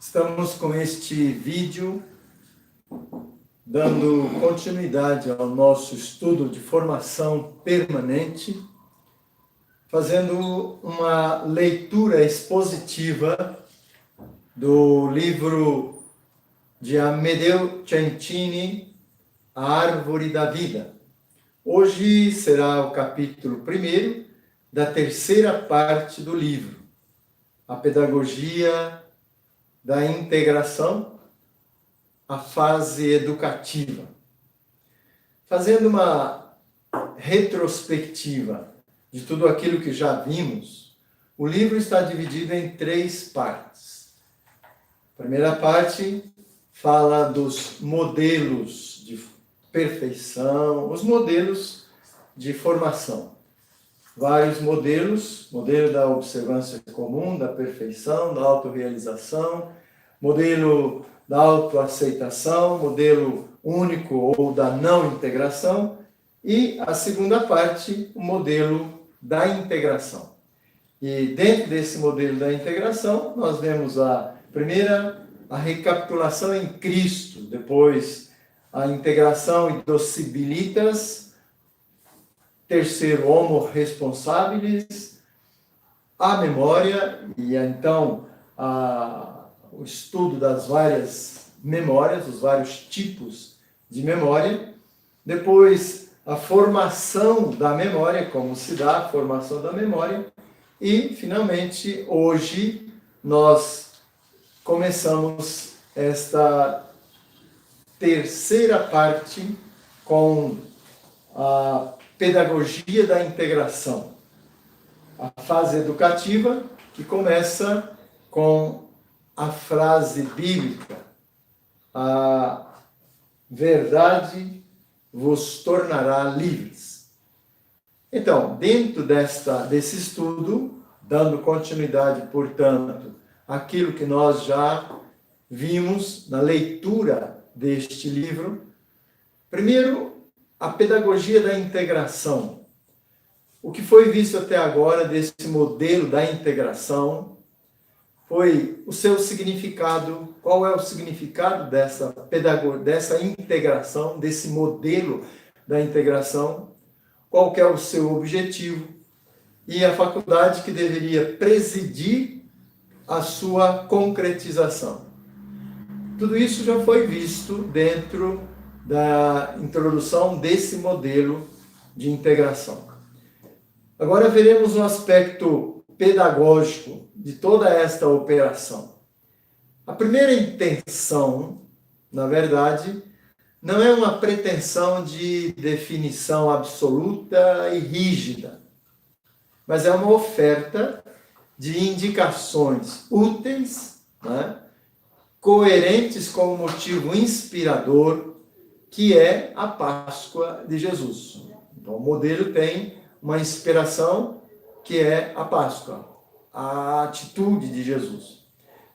Estamos com este vídeo dando continuidade ao nosso estudo de formação permanente, fazendo uma leitura expositiva do livro de Amedeo Cencini, A Árvore da Vida. Hoje será o capítulo 1º da terceira parte do livro, a pedagogia da integração, a fase educativa. Fazendo uma retrospectiva de tudo aquilo que já vimos, o livro está dividido em 3 partes. A primeira parte fala dos modelos de perfeição, os modelos de formação. Vários modelos, modelo da observância comum, da perfeição, da autorrealização, modelo da autoaceitação, modelo único ou da não integração, e a segunda parte, o modelo da integração. E dentro desse modelo da integração, nós vemos a primeira, a recapitulação em Cristo, depois a integração dos sibilitas, terceiro, homo responsabilis, a memória, e então o estudo das várias memórias, os vários tipos de memória, depois a formação da memória, como se dá a formação da memória, e finalmente hoje nós começamos esta terceira parte com a pedagogia da integração, a fase educativa, que começa com a frase bíblica: a verdade vos tornará livres. Então, dentro desse estudo, dando continuidade, portanto, àquilo que nós já vimos na leitura deste livro, primeiro, a pedagogia da integração. O que foi visto até agora desse modelo da integração foi o seu significado. Qual é o significado dessa integração, desse modelo da integração? Qual que é o seu objetivo? E a faculdade que deveria presidir a sua concretização. Tudo isso já foi visto dentro da introdução desse modelo de integração. Agora veremos um aspecto pedagógico de toda esta operação. A primeira intenção, na verdade, não é uma pretensão de definição absoluta e rígida, mas é uma oferta de indicações úteis, né, coerentes com o motivo inspirador que é a Páscoa de Jesus. Então, o modelo tem uma inspiração que é a Páscoa, a atitude de Jesus.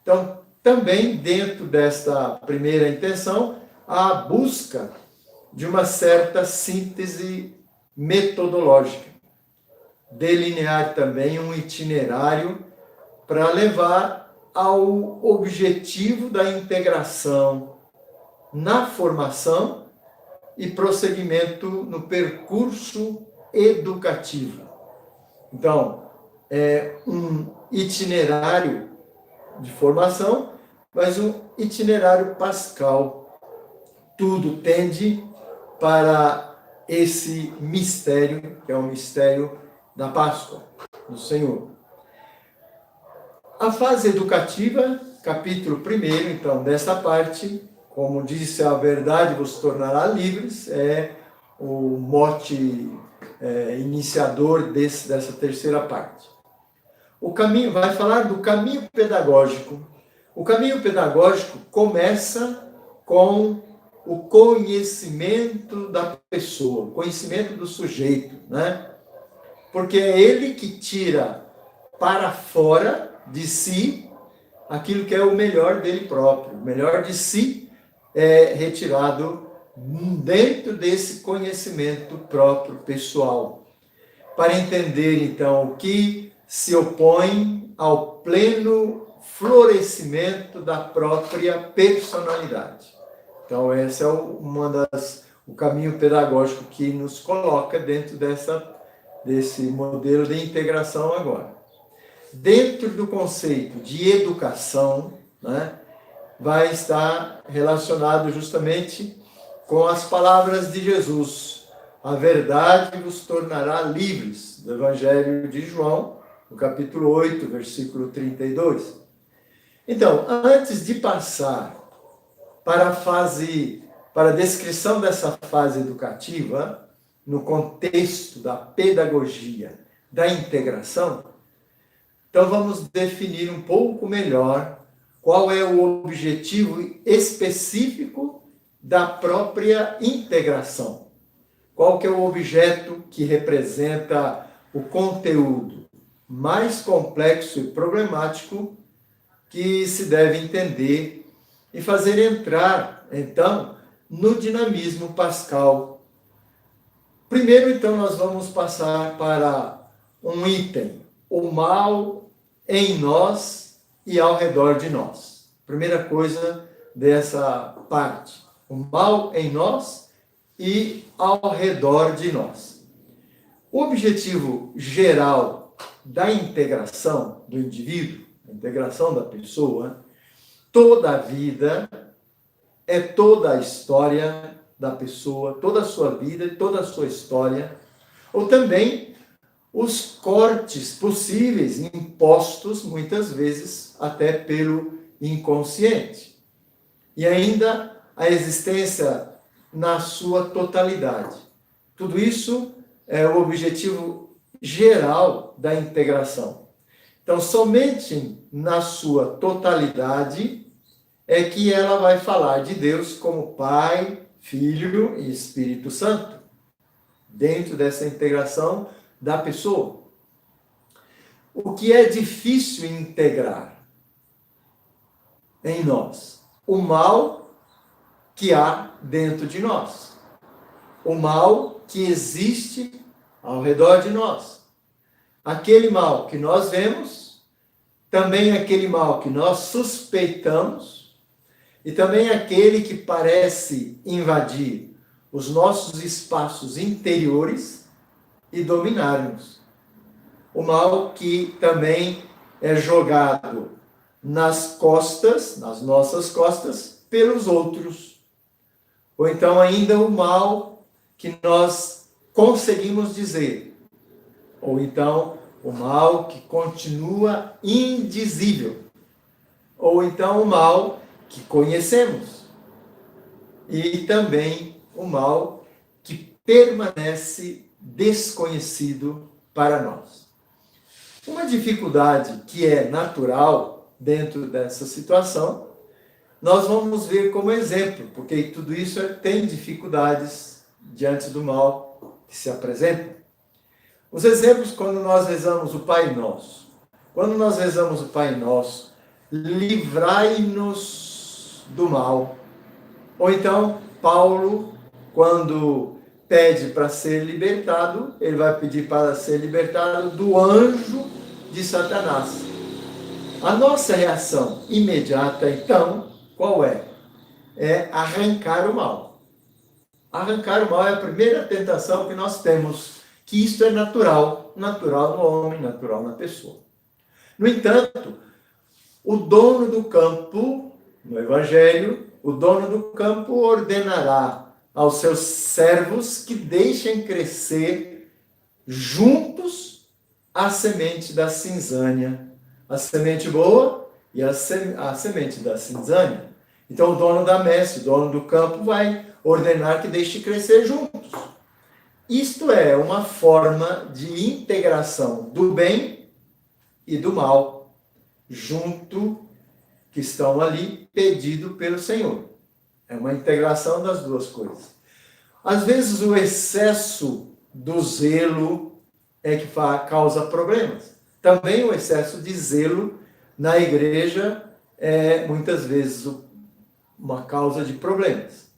Então, também dentro desta primeira intenção, há a busca de uma certa síntese metodológica, delinear também um itinerário para levar ao objetivo da integração na formação e prosseguimento no percurso educativo. Então, é um itinerário de formação, mas um itinerário pascal. Tudo tende para esse mistério, que é o mistério da Páscoa do Senhor. A fase educativa, capítulo 1º, então, desta parte, como disse, a verdade vos tornará livres, é o mote iniciador dessa terceira parte. O caminho vai falar do caminho pedagógico. O caminho pedagógico começa com o conhecimento da pessoa, o conhecimento do sujeito, né? Porque é ele que tira para fora de si aquilo que é o melhor dele próprio. O melhor de si é retirado dentro desse conhecimento próprio, pessoal, para entender, então, o que se opõe ao pleno florescimento da própria personalidade. Então, esse é o caminho pedagógico que nos coloca dentro desse modelo de integração agora. Dentro do conceito de educação, né, vai estar relacionado justamente com as palavras de Jesus. A verdade vos tornará livres, do Evangelho de João, no capítulo 8, versículo 32. Então, antes de passar para a descrição dessa fase educativa, no contexto da pedagogia, da integração, então vamos definir um pouco melhor qual é o objetivo específico da própria integração. Qual que é o objeto que representa o conteúdo mais complexo e problemático que se deve entender e fazer entrar, então, no dinamismo pascal. Primeiro, então, nós vamos passar para um item, o mal em nós e ao redor de nós. Primeira coisa dessa parte, o mal em nós e ao redor de nós. O objetivo geral da integração do indivíduo, a integração da pessoa, toda a vida é toda a história da pessoa, toda a sua vida, toda a sua história, ou também os cortes possíveis impostos, muitas vezes, até pelo inconsciente. E ainda a existência na sua totalidade. Tudo isso é o objetivo geral da integração. Então, somente na sua totalidade é que ela vai falar de Deus como Pai, Filho e Espírito Santo, dentro dessa integração da pessoa. O que é difícil integrar em nós? O mal que há dentro de nós. O mal que existe ao redor de nós. Aquele mal que nós vemos, também aquele mal que nós suspeitamos, e também aquele que parece invadir os nossos espaços interiores e dominar-nos. O mal que também é jogado nas costas, nas nossas costas, pelos outros. Ou então ainda o mal que nós conseguimos dizer. Ou então o mal que continua indizível. Ou então o mal que conhecemos. E também o mal que permanece desconhecido para nós. Uma dificuldade que é natural dentro dessa situação, nós vamos ver como exemplo, porque tudo isso tem dificuldades diante do mal que se apresenta. Os exemplos, quando nós rezamos o Pai Nosso. Quando nós rezamos o Pai Nosso, livrai-nos do mal. Ou então, Paulo, quando pede para ser libertado, ele vai pedir para ser libertado do anjo de Satanás. A nossa reação imediata, então, qual é? É arrancar o mal. Arrancar o mal é a primeira tentação que nós temos, que isto é natural, natural no homem, natural na pessoa. No entanto, o dono do campo, no Evangelho, o dono do campo ordenará aos seus servos que deixem crescer juntos a semente da cinzânia, a semente boa e a semente da cinzânia. Então o dono da messe, o dono do campo vai ordenar que deixe crescer juntos. Isto é uma forma de integração do bem e do mal, junto, que estão ali pedido pelo Senhor. É uma integração das duas coisas. Às vezes o excesso do zelo é que causa problemas. Também o excesso de zelo na igreja é muitas vezes uma causa de problemas.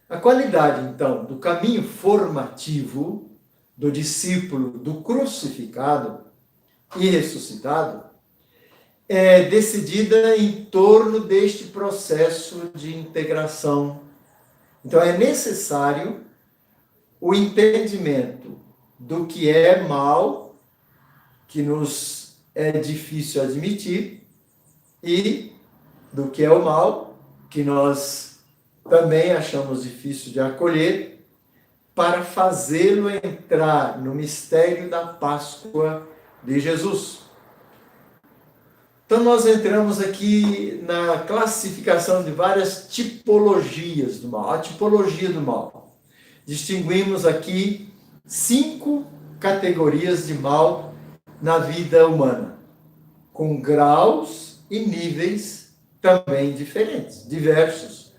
A qualidade, então, do caminho formativo do discípulo do crucificado e ressuscitado é decidida em torno deste processo de integração. Então, é necessário o entendimento do que é mal, que nos é difícil admitir, e do que é o mal, que nós também achamos difícil de acolher, para fazê-lo entrar no mistério da Páscoa de Jesus. Então, nós entramos aqui na classificação de várias tipologias do mal. A tipologia do mal. Distinguimos aqui 5 categorias de mal na vida humana, com graus e níveis também diferentes, diversos,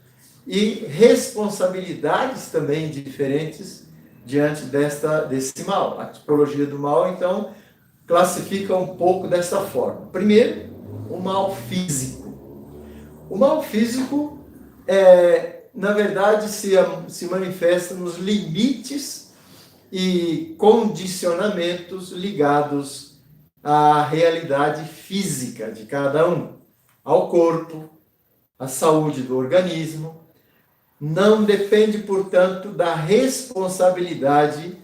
e responsabilidades também diferentes diante desse mal. A tipologia do mal, então, classifica um pouco dessa forma. Primeiro, o mal físico. O mal físico, na verdade, se manifesta nos limites e condicionamentos ligados à realidade física de cada um, ao corpo, à saúde do organismo. Não depende, portanto, da responsabilidade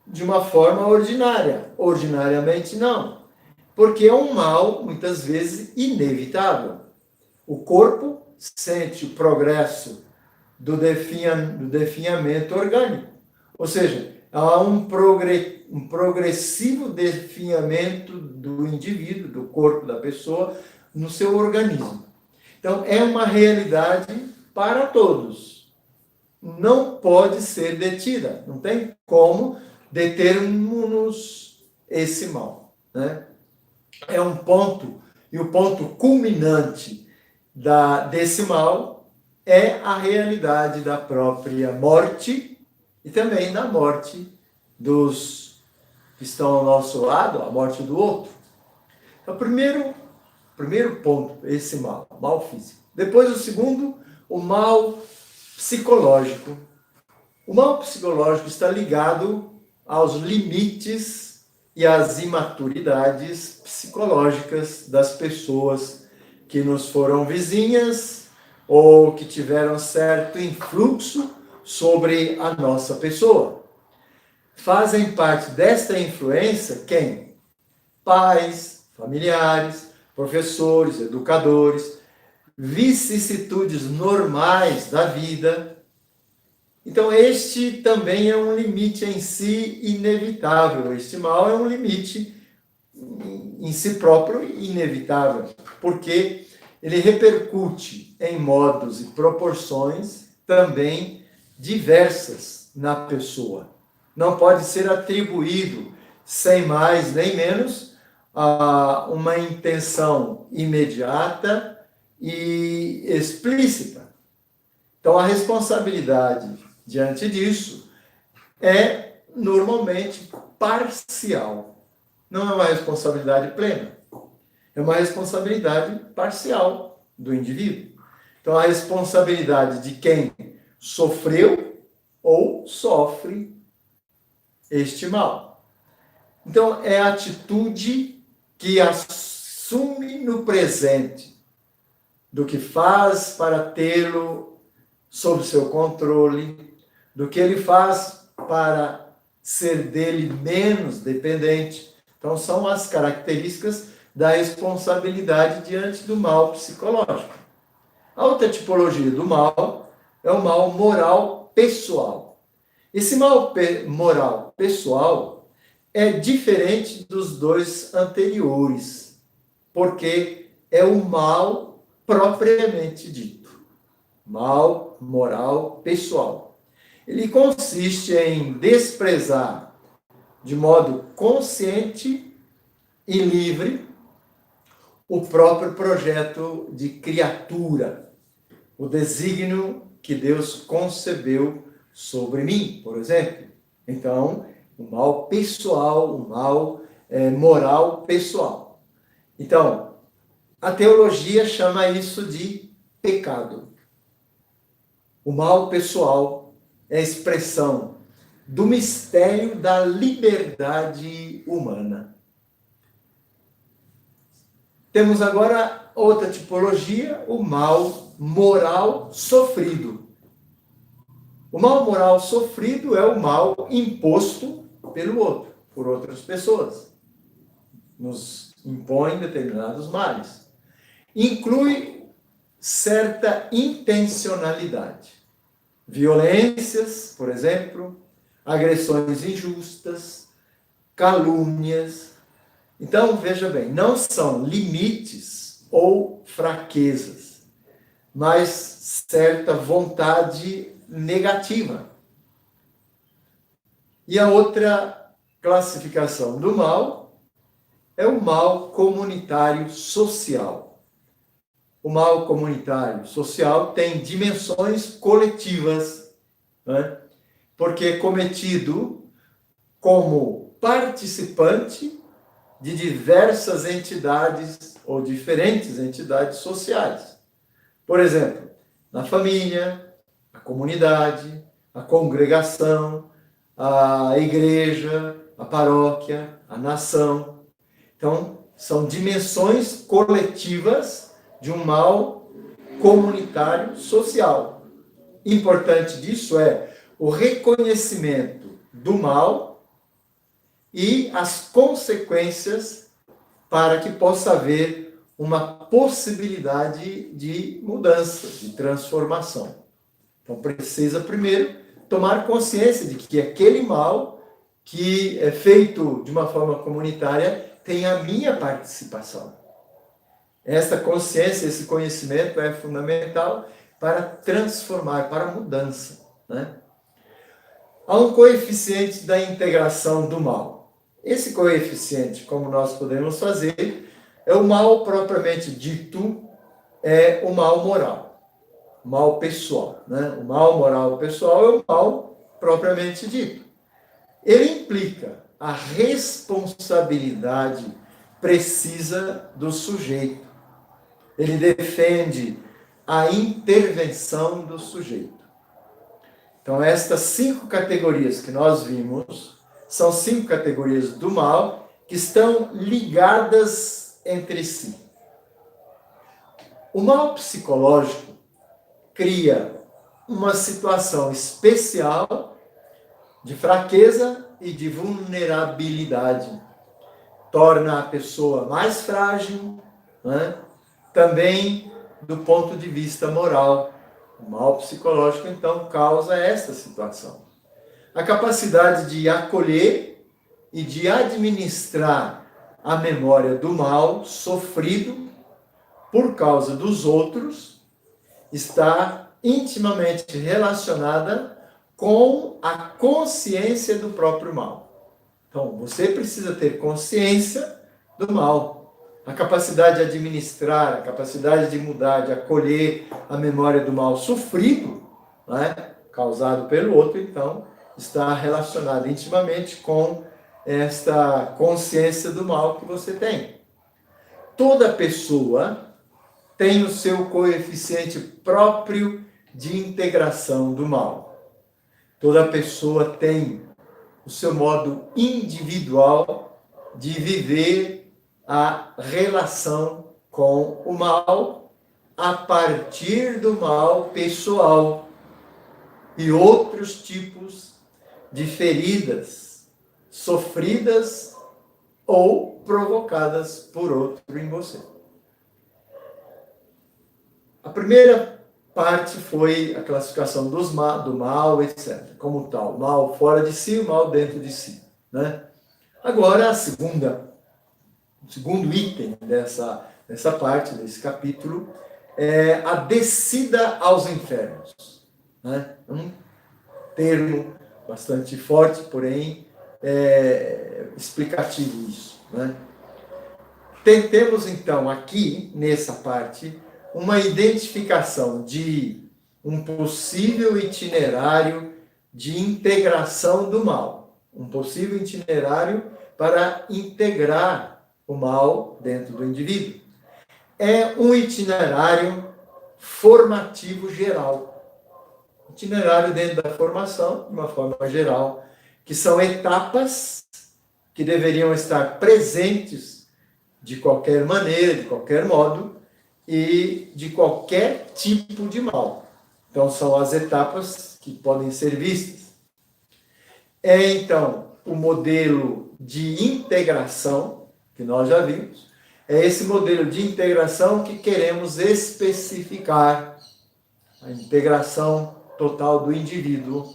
de uma forma ordinária. Ordinariamente, não. Porque é um mal, muitas vezes, inevitável. O corpo sente o progresso do definhamento orgânico. Ou seja, há um progressivo definhamento do indivíduo, do corpo da pessoa, no seu organismo. Então, é uma realidade para todos. Não pode ser detida. Não tem como determos esse mal, né? É um ponto, e o ponto culminante desse mal é a realidade da própria morte e também da morte dos que estão ao nosso lado, a morte do outro. Então, primeiro ponto, esse mal físico. Depois, o segundo, o mal psicológico. O mal psicológico está ligado aos limites e às imaturidades psicológicas das pessoas que nos foram vizinhas ou que tiveram certo influxo sobre a nossa pessoa. Fazem parte desta influência quem? Pais, familiares, professores, educadores, vicissitudes normais da vida. Então, este também é um limite em si inevitável. Este mal é um limite em si próprio inevitável, porque ele repercute em modos e proporções também diversas na pessoa. Não pode ser atribuído, sem mais nem menos, a uma intenção imediata e explícita. Então, a responsabilidade diante disso é normalmente parcial. Não é uma responsabilidade plena. É uma responsabilidade parcial do indivíduo. Então, a responsabilidade de quem sofreu ou sofre este mal. Então, é a atitude que assume no presente do que faz para tê-lo sob seu controle, do que ele faz para ser dele menos dependente. Então, são as características da responsabilidade diante do mal psicológico. A outra tipologia do mal é o mal moral pessoal. Esse mal moral pessoal é diferente dos dois anteriores, porque é o mal propriamente dito. Mal moral pessoal. Ele consiste em desprezar de modo consciente e livre o próprio projeto de criatura, o desígnio que Deus concebeu sobre mim, por exemplo. Então, o mal pessoal, o mal moral pessoal. Então, a teologia chama isso de pecado. O mal pessoal é a expressão do mistério da liberdade humana. Temos agora outra tipologia, o mal moral sofrido. O mal moral sofrido é o mal imposto pelo outro, por outras pessoas. Nos impõe determinados males. Inclui certa intencionalidade. Violências, por exemplo, agressões injustas, calúnias. Então, veja bem, não são limites ou fraquezas, mas certa vontade negativa. E a outra classificação do mal é o mal comunitário social. O mal comunitário social tem dimensões coletivas, né? Porque é cometido como participante de diversas entidades ou diferentes entidades sociais. Por exemplo, na família, a comunidade, a congregação, a igreja, a paróquia, a nação. Então, são dimensões coletivas de um mal comunitário social. Importante disso é o reconhecimento do mal e as consequências para que possa haver uma possibilidade de mudança, de transformação. Então, precisa primeiro tomar consciência de que aquele mal que é feito de uma forma comunitária tem a minha participação. Essa consciência, esse conhecimento é fundamental para transformar, para a mudança, né? Há um coeficiente da integração do mal. Esse coeficiente, como nós podemos fazer, é o mal propriamente dito, é o mal moral, o mal pessoal, né? O mal moral pessoal é o mal propriamente dito. Ele implica a responsabilidade precisa do sujeito. Ele defende a intervenção do sujeito. Então, estas 5 categorias que nós vimos são 5 categorias do mal que estão ligadas entre si. O mal psicológico cria uma situação especial de fraqueza e de vulnerabilidade. Torna a pessoa mais frágil, né? Também do ponto de vista moral. O mal psicológico, então, causa essa situação. A capacidade de acolher e de administrar a memória do mal sofrido por causa dos outros está intimamente relacionada com a consciência do próprio mal. Então, você precisa ter consciência do mal. A capacidade de administrar, a capacidade de mudar, de acolher a memória do mal sofrido, né, causado pelo outro, então, está relacionada intimamente com esta consciência do mal que você tem. Toda pessoa tem o seu coeficiente próprio de integração do mal. Toda pessoa tem o seu modo individual de viver a relação com o mal a partir do mal pessoal e outros tipos de feridas sofridas ou provocadas por outro em você. A primeira parte foi a classificação do mal, etc. Como tal, o mal fora de si, o mal dentro de si, né? Agora, o segundo item dessa parte, desse capítulo, é a descida aos infernos, né? Um termo bastante forte, porém explicativo isso, né? Tentemos, então, aqui, nessa parte, uma identificação de um possível itinerário de integração do mal. Um possível itinerário para integrar o mal dentro do indivíduo. É um itinerário formativo geral. Itinerário dentro da formação, de uma forma geral, que são etapas que deveriam estar presentes de qualquer maneira, de qualquer modo e de qualquer tipo de mal. Então, são as etapas que podem ser vistas. Então, o modelo de integração, que nós já vimos, é esse modelo de integração que queremos especificar, a integração total do indivíduo,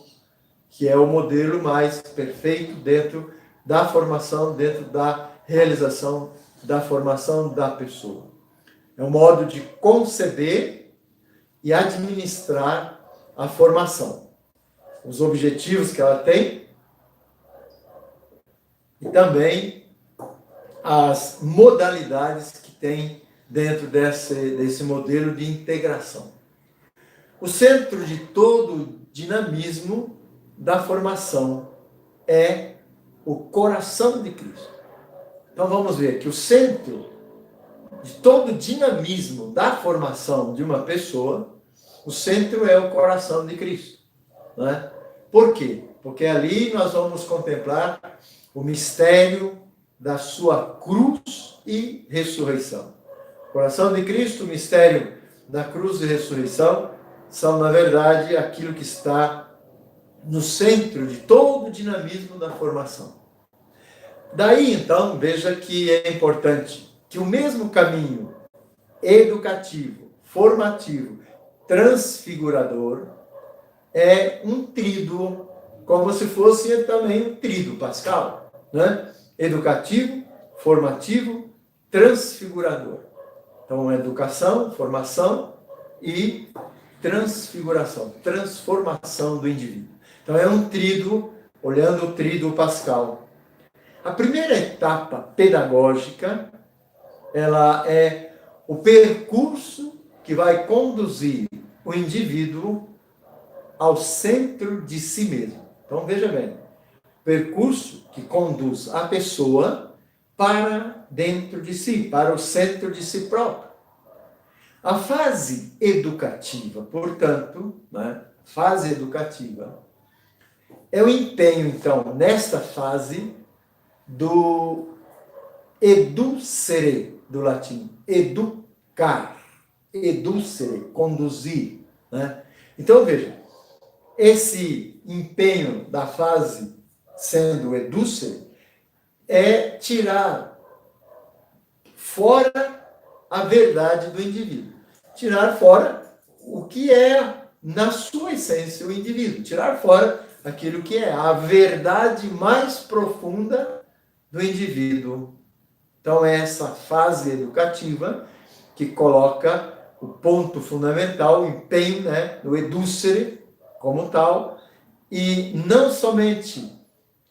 que é o modelo mais perfeito dentro da formação, dentro da realização da formação da pessoa. É um modo de conceber e administrar a formação, os objetivos que ela tem e também as modalidades que tem dentro desse modelo de integração. O centro de todo dinamismo da formação é o coração de Cristo. Então vamos ver que o centro de todo dinamismo da formação de uma pessoa, o centro é o coração de Cristo. Não é? Por quê? Porque ali nós vamos contemplar o mistério da sua cruz e ressurreição. O coração de Cristo, o mistério da cruz e ressurreição, são, na verdade, aquilo que está no centro de todo o dinamismo da formação. Daí, então, veja que é importante que o mesmo caminho educativo, formativo, transfigurador, é um tríduo, como se fosse também um tríduo pascal, né? Educativo, formativo, transfigurador. Então, educação, formação e transfiguração, transformação do indivíduo. Então, é um tríduo, olhando o tríduo pascal. A primeira etapa pedagógica, ela é o percurso que vai conduzir o indivíduo ao centro de si mesmo. Então, veja bem, percurso que conduz a pessoa para dentro de si, para o centro de si próprio. A fase educativa, portanto, né, fase educativa, é o empenho, então, nesta fase do educere, do latim, educar, educere, conduzir. Né? Então, veja, esse empenho da fase sendo educere é tirar fora a verdade do indivíduo. Tirar fora o que é, na sua essência, o indivíduo. Tirar fora aquilo que é a verdade mais profunda do indivíduo. Então, é essa fase educativa que coloca o ponto fundamental, o empenho, né, no educere como tal, e não somente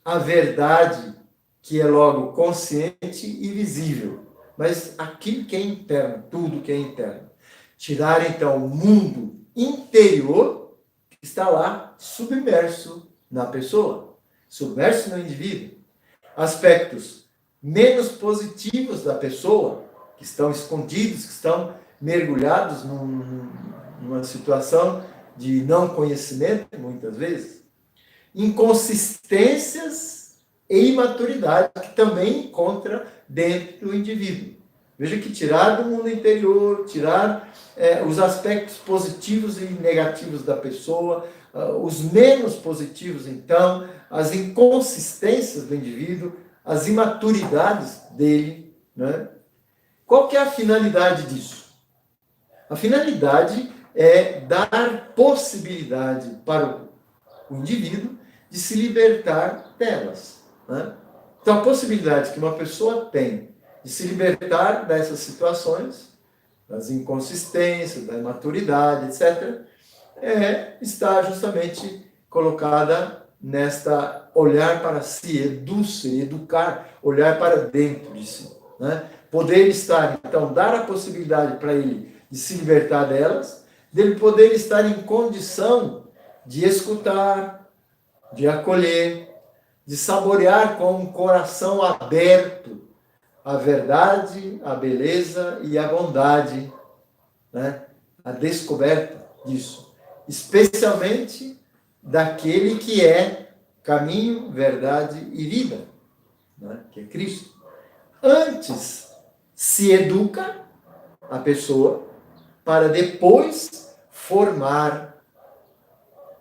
a verdade, que é logo consciente e visível, mas aquilo que é interno, tudo que é interno. Tirar, então, o mundo interior que está lá submerso na pessoa, submerso no indivíduo. Aspectos menos positivos da pessoa, que estão escondidos, que estão mergulhados numa situação de não conhecimento, muitas vezes. Inconsistências e imaturidade que também encontra dentro do indivíduo. Veja que tirar do mundo interior, tirar os aspectos positivos e negativos da pessoa, os menos positivos, então, as inconsistências do indivíduo, as imaturidades dele. Né? Qual que é a finalidade disso? A finalidade é dar possibilidade para o indivíduo de se libertar delas. Né? Então, a possibilidade que uma pessoa tem de se libertar dessas situações, das inconsistências, da imaturidade, etc., está justamente colocada nesta olhar para si, educar, olhar para dentro de si. Né? Poder estar, então, dar a possibilidade para ele de se libertar delas, dele poder estar em condição de escutar, de acolher, de saborear com um coração aberto a verdade, a beleza e a bondade, né? A descoberta disso, especialmente daquele que é caminho, verdade e vida, né? Que é Cristo. Antes, se educa a pessoa para depois formar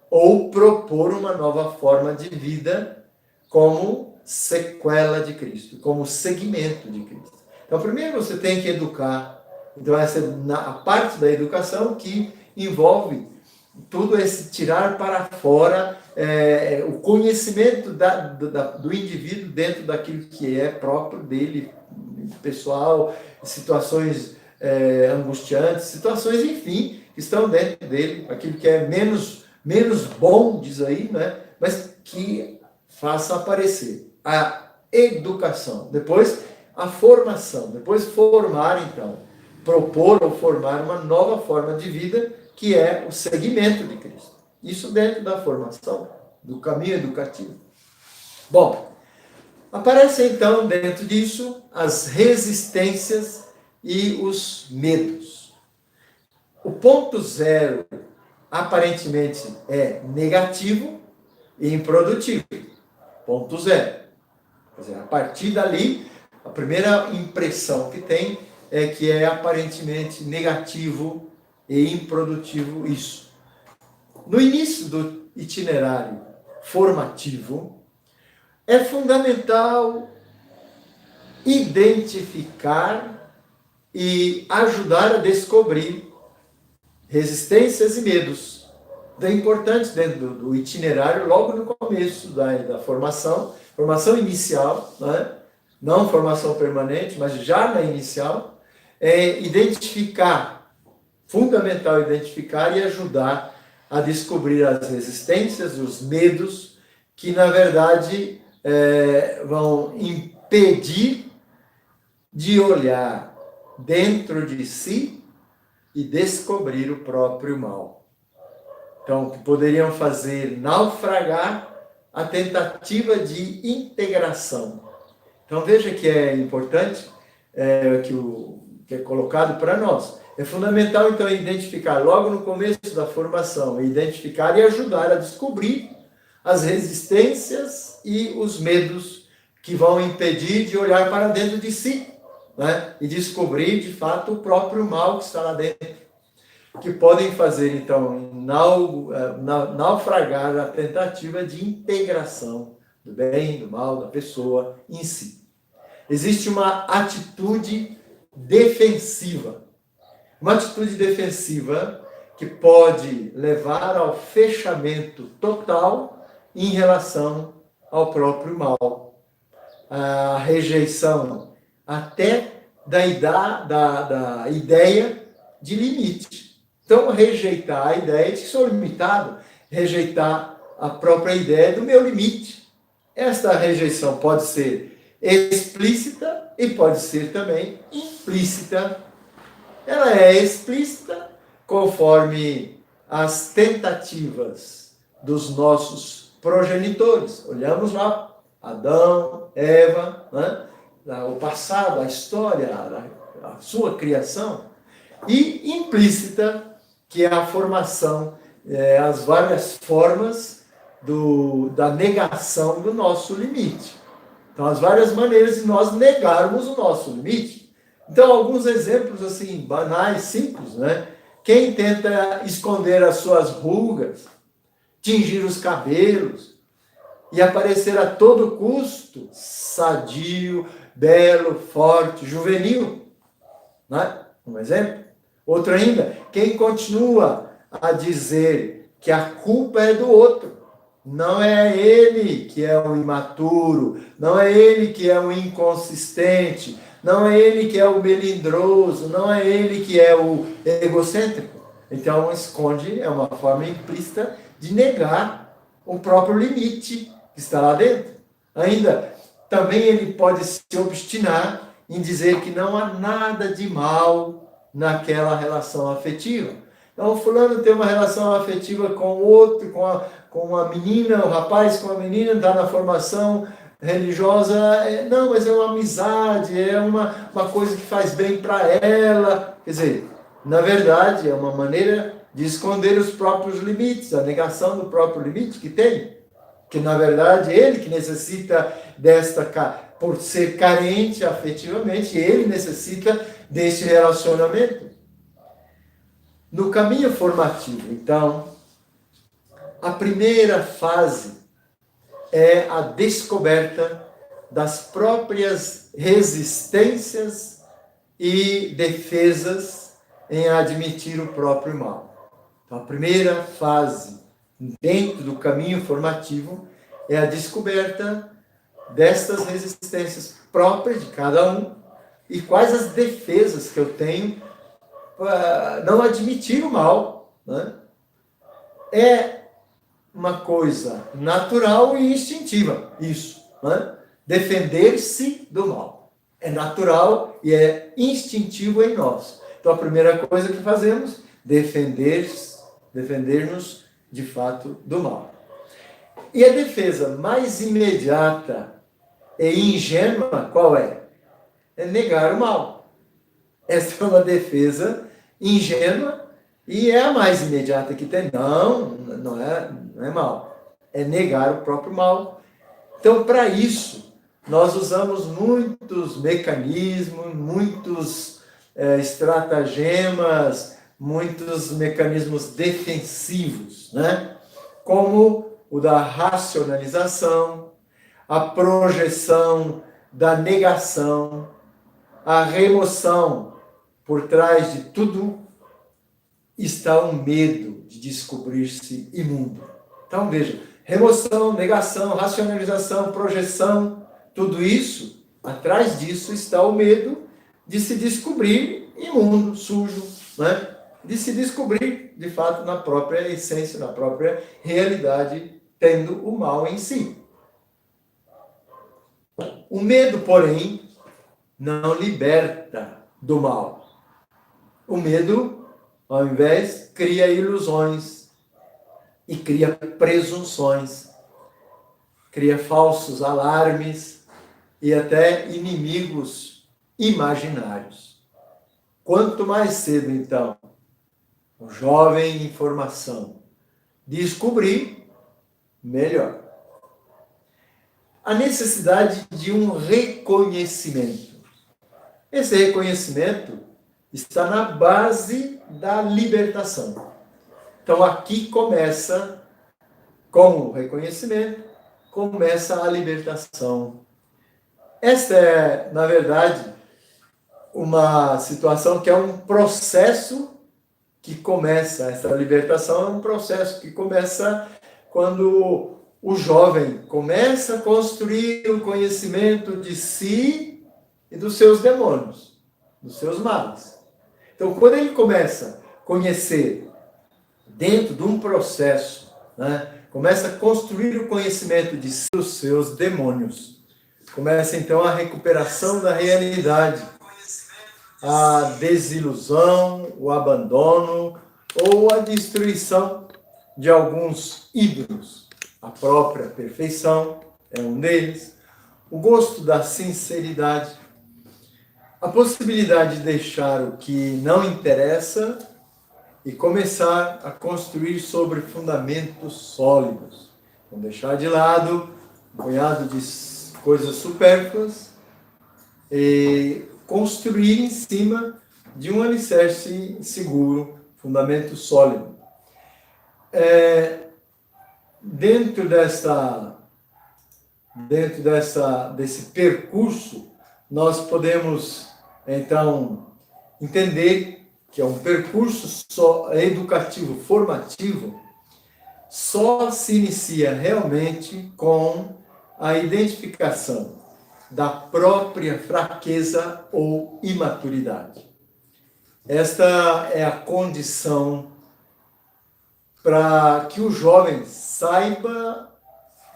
ou propor uma nova forma de vida como sequela de Cristo, como segmento de Cristo. Então, primeiro você tem que educar. Então, essa é a parte da educação que envolve tudo esse tirar para fora o conhecimento do indivíduo dentro daquilo que é próprio dele, pessoal, situações angustiantes, situações, enfim, que estão dentro dele, aquilo que é menos bom, diz aí, né? Mas que faça aparecer a educação, depois a formação, depois formar, então, propor ou formar uma nova forma de vida, que é o segmento de Cristo. Isso dentro da formação, do caminho educativo. Bom, aparecem então dentro disso as resistências e os medos. O ponto zero aparentemente é negativo e improdutivo. Ponto zero. Quer dizer, a partir dali, a primeira impressão que tem é que é aparentemente negativo e improdutivo isso. No início do itinerário formativo, é fundamental identificar e ajudar a descobrir resistências e medos. Então, é importante dentro do itinerário, logo no começo da formação inicial, né? Não formação permanente, mas já na inicial, identificar, fundamental identificar e ajudar a descobrir as resistências, os medos, que na verdade vão impedir de olhar dentro de si e descobrir o próprio mal. Então, que poderiam fazer naufragar a tentativa de integração. Então, veja que é importante, que é colocado para nós. É fundamental, então, identificar logo no começo da formação, identificar e ajudar a descobrir as resistências e os medos que vão impedir de olhar para dentro de si, né? E descobrir, de fato, o próprio mal que está lá dentro, que podem fazer, então, naufragar a tentativa de integração do bem, do mal, da pessoa em si. Existe uma atitude defensiva. Uma atitude defensiva que pode levar ao fechamento total em relação ao próprio mal. A rejeição até da ideia de limite. Então, rejeitar a ideia de que sou limitado, rejeitar a própria ideia do meu limite. Esta rejeição pode ser explícita e pode ser também implícita. Ela é explícita conforme as tentativas dos nossos progenitores. Olhamos lá, Adão, Eva, né? O passado, a história, a sua criação. E implícita, que é a formação, as várias formas da negação do nosso limite. Então, as várias maneiras de nós negarmos o nosso limite. Então, alguns exemplos assim, banais, simples, né? Quem tenta esconder as suas rugas, tingir os cabelos e aparecer a todo custo sadio, belo, forte, juvenil, né? Um exemplo. Outro ainda, quem continua a dizer que a culpa é do outro. Não é ele que é o imaturo, não é ele que é o inconsistente, não é ele que é o melindroso, não é ele que é o egocêntrico. Então, esconde, é uma forma implícita de negar o próprio limite que está lá dentro. Ainda, também ele pode se obstinar em dizer que não há nada de mal naquela relação afetiva. Então, o fulano tem uma relação afetiva com o outro, com uma menina, o rapaz com a menina, está na formação religiosa. Não, mas é uma amizade, é uma coisa que faz bem para ela. Quer dizer, na verdade, é uma maneira de esconder os próprios limites, a negação do próprio limite que tem. Que, na verdade, ele que necessita desta por ser carente afetivamente, ele necessita desse relacionamento. No caminho formativo, então, a primeira fase é a descoberta das próprias resistências e defesas em admitir o próprio mal. Então, a primeira fase dentro do caminho formativo é a descoberta destas resistências próprias de cada um e quais as defesas que eu tenho para não admitir o mal, né? É uma coisa natural e instintiva, isso, né? Defender-se do mal. É natural e é instintivo em nós. Então, a primeira coisa que fazemos, defender-nos de fato do mal. E a defesa mais imediata e ingênua, qual é? É negar o mal. Essa é uma defesa ingênua e é a mais imediata que tem. Não é mal. É negar o próprio mal. Então, para isso, nós usamos muitos mecanismos, muitos estratagemas, muitos mecanismos defensivos, né? Como o da racionalização, a projeção da negação, a remoção. Por trás de tudo está um medo de descobrir-se imundo. Então, veja, remoção, negação, racionalização, projeção, tudo isso, atrás disso está o medo de se descobrir imundo, sujo, né? De se descobrir, de fato, na própria essência, na própria realidade, tendo o mal em si. O medo, porém, não liberta do mal. O medo, ao invés, cria ilusões e cria presunções, cria falsos alarmes e até inimigos imaginários. Quanto mais cedo, então, o jovem em formação descobrir, melhor. A necessidade de um reconhecimento. Esse reconhecimento está na base da libertação. Então, aqui começa, com o reconhecimento, começa a libertação. Esta é, na verdade, uma situação que é um processo que começa, essa libertação é um processo que começa quando o jovem começa a construir o conhecimento de si e dos seus demônios, dos seus males. Então, quando ele começa a conhecer dentro de um processo, né, começa a construir o conhecimento de si e dos seus demônios, começa então a recuperação da realidade, a desilusão, o abandono ou a destruição de alguns ídolos. A própria perfeição é um deles, o gosto da sinceridade, a possibilidade de deixar o que não interessa e começar a construir sobre fundamentos sólidos. Não deixar de lado um punhado de coisas supérfluas e construir em cima de um alicerce seguro, fundamento sólido. Desse percurso, nós podemos, então, entender que é um percurso educativo, formativo, só se inicia realmente com a identificação da própria fraqueza ou imaturidade. Esta é a condição para que o jovem saiba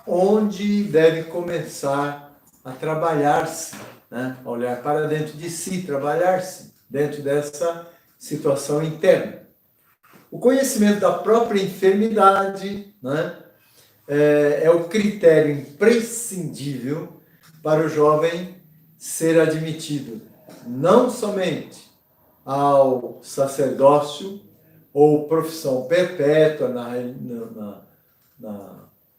onde deve começar a trabalhar-se, né? A olhar para dentro de si, trabalhar-se dentro dessa situação interna. O conhecimento da própria enfermidade, né, é o critério imprescindível para o jovem ser admitido não somente ao sacerdócio ou profissão perpétua na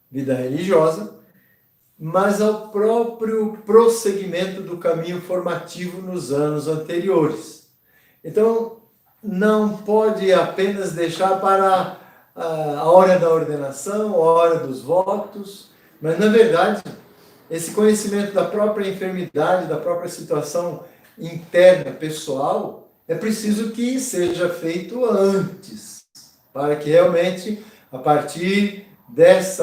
vida religiosa, mas ao próprio prosseguimento do caminho formativo nos anos anteriores. Então, não pode apenas deixar para a hora da ordenação, a hora dos votos, mas, na verdade, esse conhecimento da própria enfermidade, da própria situação interna, pessoal, é preciso que seja feito antes, para que realmente, a partir desse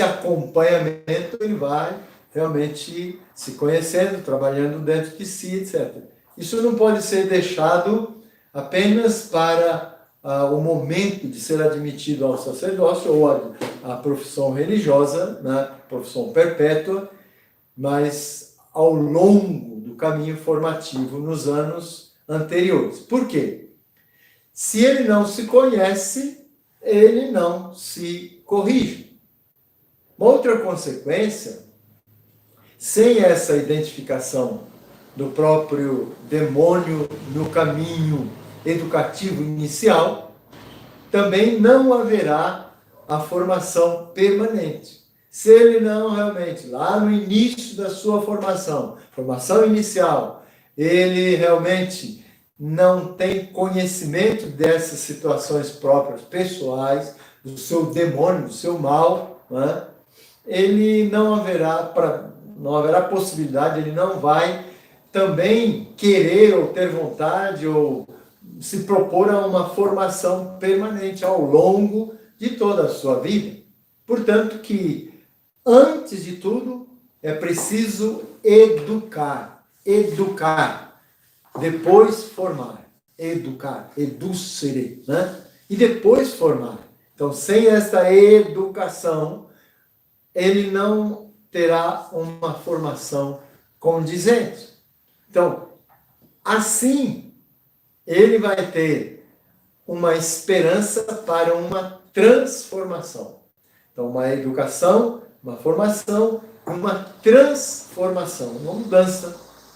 acompanhamento, ele vai realmente se conhecendo, trabalhando dentro de si, etc. Isso não pode ser deixado apenas para o momento de ser admitido ao sacerdócio ou à profissão religiosa, né, profissão perpétua, mas ao longo do caminho formativo nos anos anteriores. Por quê? Se ele não se conhece, ele não se corrige. Uma outra consequência, sem essa identificação do próprio demônio no caminho educativo inicial, também não haverá a formação permanente. Se ele não realmente, lá no início da sua formação inicial, ele realmente não tem conhecimento dessas situações próprias, pessoais, do seu demônio, do seu mal, né? Ele não haverá possibilidade, ele não vai também querer ou ter vontade ou se propor a uma formação permanente ao longo de toda a sua vida. Portanto, que antes de tudo é preciso educar, depois formar, educar, educere, né? E depois formar. Então, sem esta educação, ele não terá uma formação condizente. Então, assim, ele vai ter uma esperança para uma transformação. Então, uma educação, uma formação, uma transformação, uma mudança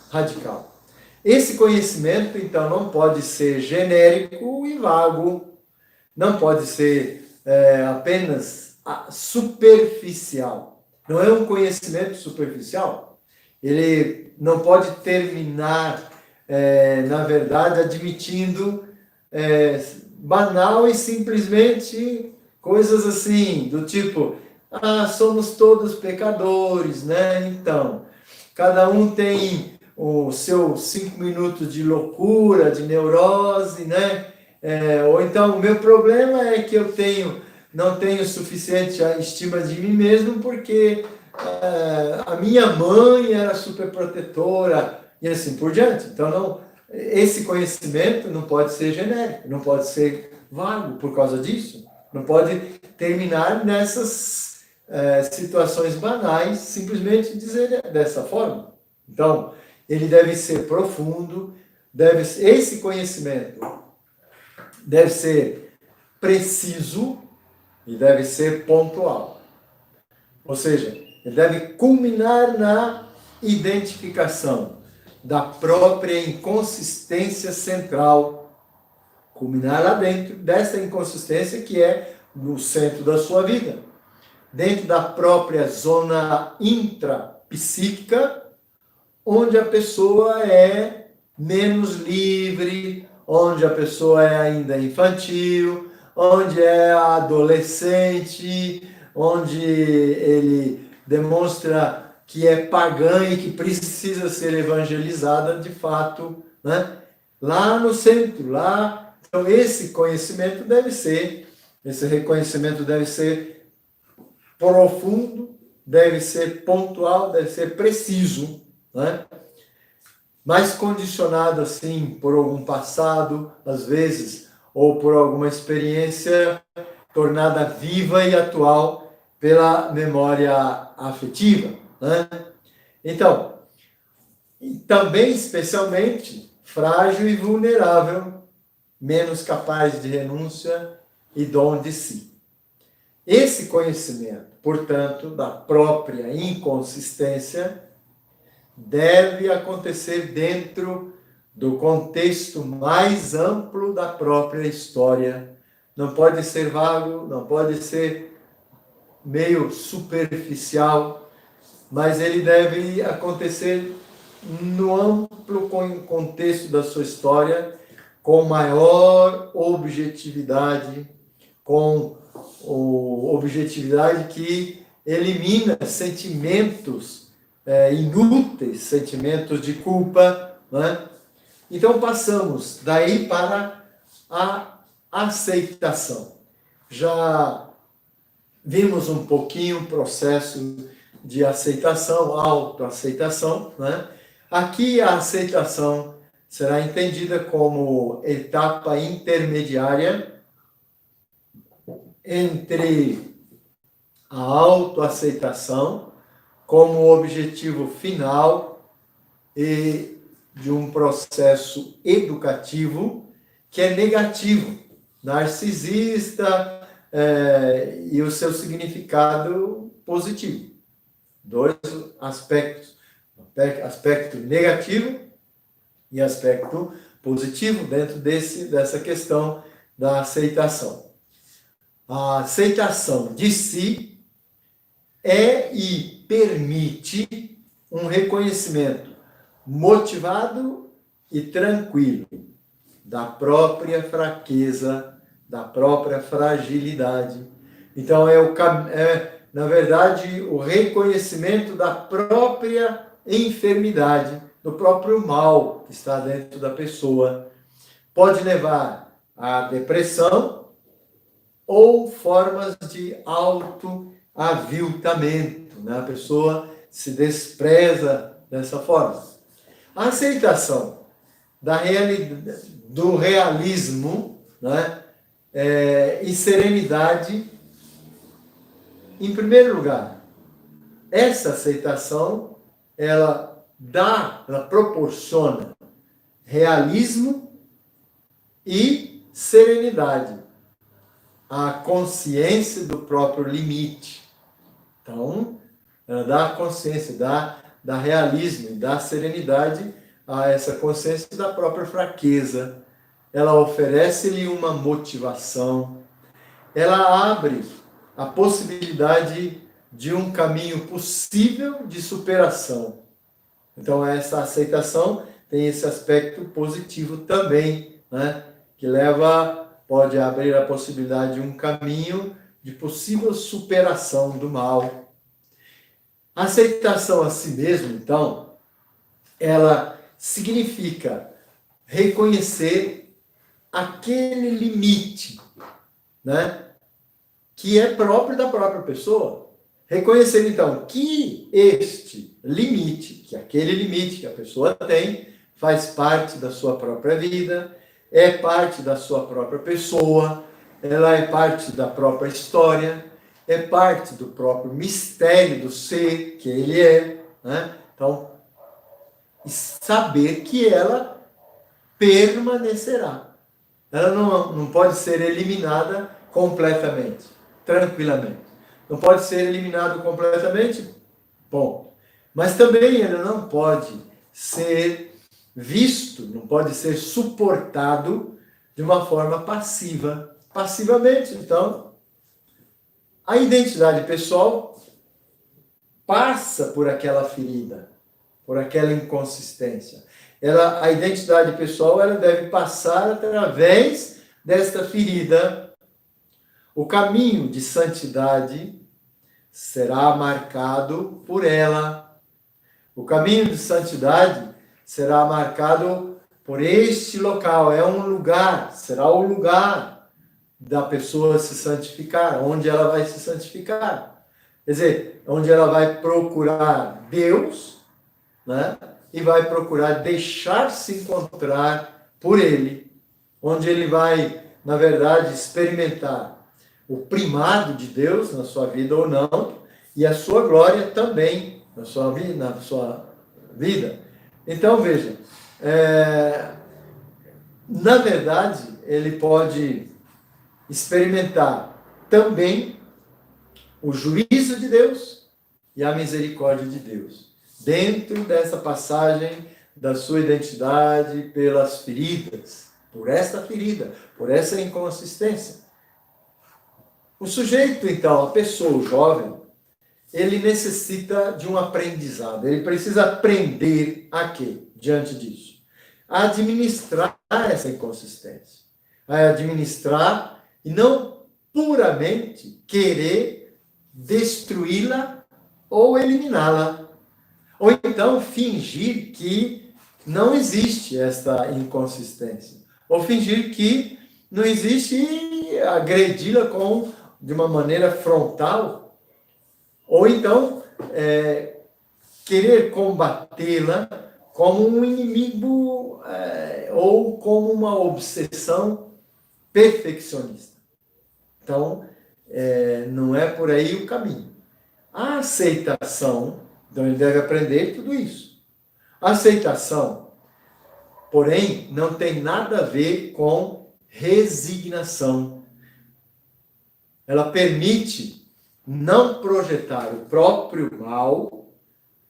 radical. Esse conhecimento, então, não pode ser genérico e vago, não pode ser apenas superficial. Não é um conhecimento superficial. Ele não pode terminar, na verdade, admitindo banal e simplesmente coisas assim, do tipo, somos todos pecadores, né? Então, cada um tem os seus 5 minutos de loucura, de neurose, né? Ou então, o meu problema é que eu não tenho suficiente estima de mim mesmo porque a minha mãe era super protetora e assim por diante. Então, esse conhecimento não pode ser genérico, não pode ser vago por causa disso, não pode terminar nessas situações banais, simplesmente dizer dessa forma. Então, ele deve ser profundo, esse conhecimento deve ser preciso e deve ser pontual. Ou seja, ele deve culminar na identificação da própria inconsistência central, culminar lá dentro dessa inconsistência que é no centro da sua vida, dentro da própria zona intrapsíquica, onde a pessoa é menos livre, onde a pessoa é ainda infantil, onde é adolescente, onde ele demonstra que é pagã e que precisa ser evangelizada de fato, né? Lá no centro, lá. Então, esse reconhecimento deve ser profundo, deve ser pontual, deve ser preciso, né? Mas condicionado assim por algum passado, às vezes, ou por alguma experiência tornada viva e atual pela memória afetiva, né? Então, também especialmente frágil e vulnerável, menos capaz de renúncia e dom de si. Esse conhecimento, portanto, da própria inconsistência, deve acontecer dentro do contexto mais amplo da própria história. Não pode ser vago, não pode ser meio superficial, mas ele deve acontecer no amplo contexto da sua história, com maior objetividade, com objetividade que elimina sentimentos inúteis, sentimentos de culpa, né? Então passamos daí para a aceitação. Já vimos um pouquinho o processo de aceitação, autoaceitação, né? Aqui a aceitação será entendida como etapa intermediária entre a autoaceitação como objetivo final e de um processo educativo que é negativo, narcisista e o seu significado positivo. Dois aspectos, aspecto negativo e aspecto positivo dentro dessa questão da aceitação. A aceitação de si é e permite um reconhecimento motivado e tranquilo da própria fraqueza, da própria fragilidade. Então, na verdade, o reconhecimento da própria enfermidade, do próprio mal que está dentro da pessoa. Pode levar à depressão ou formas de autoaviltamento, né? A pessoa se despreza dessa forma. A aceitação do realismo, né? E serenidade, em primeiro lugar, essa aceitação, ela proporciona realismo e serenidade, a consciência do próprio limite. Então, ela dá a consciência, dá realismo e dá serenidade a essa consciência da própria fraqueza. Ela oferece-lhe uma motivação. Ela abre a possibilidade de um caminho possível de superação. Então, essa aceitação tem esse aspecto positivo também, né? Que pode abrir a possibilidade de um caminho de possível superação do mal. A aceitação a si mesmo, então, ela significa reconhecer aquele limite, né, que é próprio da própria pessoa. Reconhecer, então, que este limite, que aquele limite que a pessoa tem, faz parte da sua própria vida, é parte da sua própria pessoa, ela é parte da própria história, é parte do próprio mistério do ser que ele é, né? Então, saber que ela permanecerá. Ela não pode ser eliminada completamente, tranquilamente. Não pode ser eliminado completamente, bom. Mas também ela não pode ser visto, não pode ser suportado de uma forma passiva. Passivamente, então, a identidade pessoal passa por aquela ferida, por aquela inconsistência. A identidade pessoal, ela deve passar através desta ferida. O caminho de santidade será marcado por ela. O caminho de santidade será marcado por este local. É um lugar, será o lugar da pessoa se santificar, onde ela vai se santificar. Quer dizer, onde ela vai procurar Deus, né? E vai procurar deixar-se encontrar por Ele, onde ele vai, na verdade, experimentar o primado de Deus na sua vida ou não, e a sua glória também na sua vida. Então, veja, na verdade, ele pode experimentar também o juízo de Deus e a misericórdia de Deus, dentro dessa passagem da sua identidade pelas feridas, por esta ferida, por essa inconsistência. O sujeito, então, a pessoa, o jovem, ele necessita de um aprendizado. Ele precisa aprender a quê? Diante disso. A administrar essa inconsistência. A administrar e não puramente querer destruí-la ou eliminá-la. Ou então fingir que não existe essa inconsistência. Ou fingir que não existe e agredi-la de uma maneira frontal. Ou então querer combatê-la como um inimigo ou como uma obsessão perfeccionista. Então, não é por aí o caminho. A aceitação, então ele deve aprender tudo isso. A aceitação, porém, não tem nada a ver com resignação. Ela permite não projetar o próprio mal,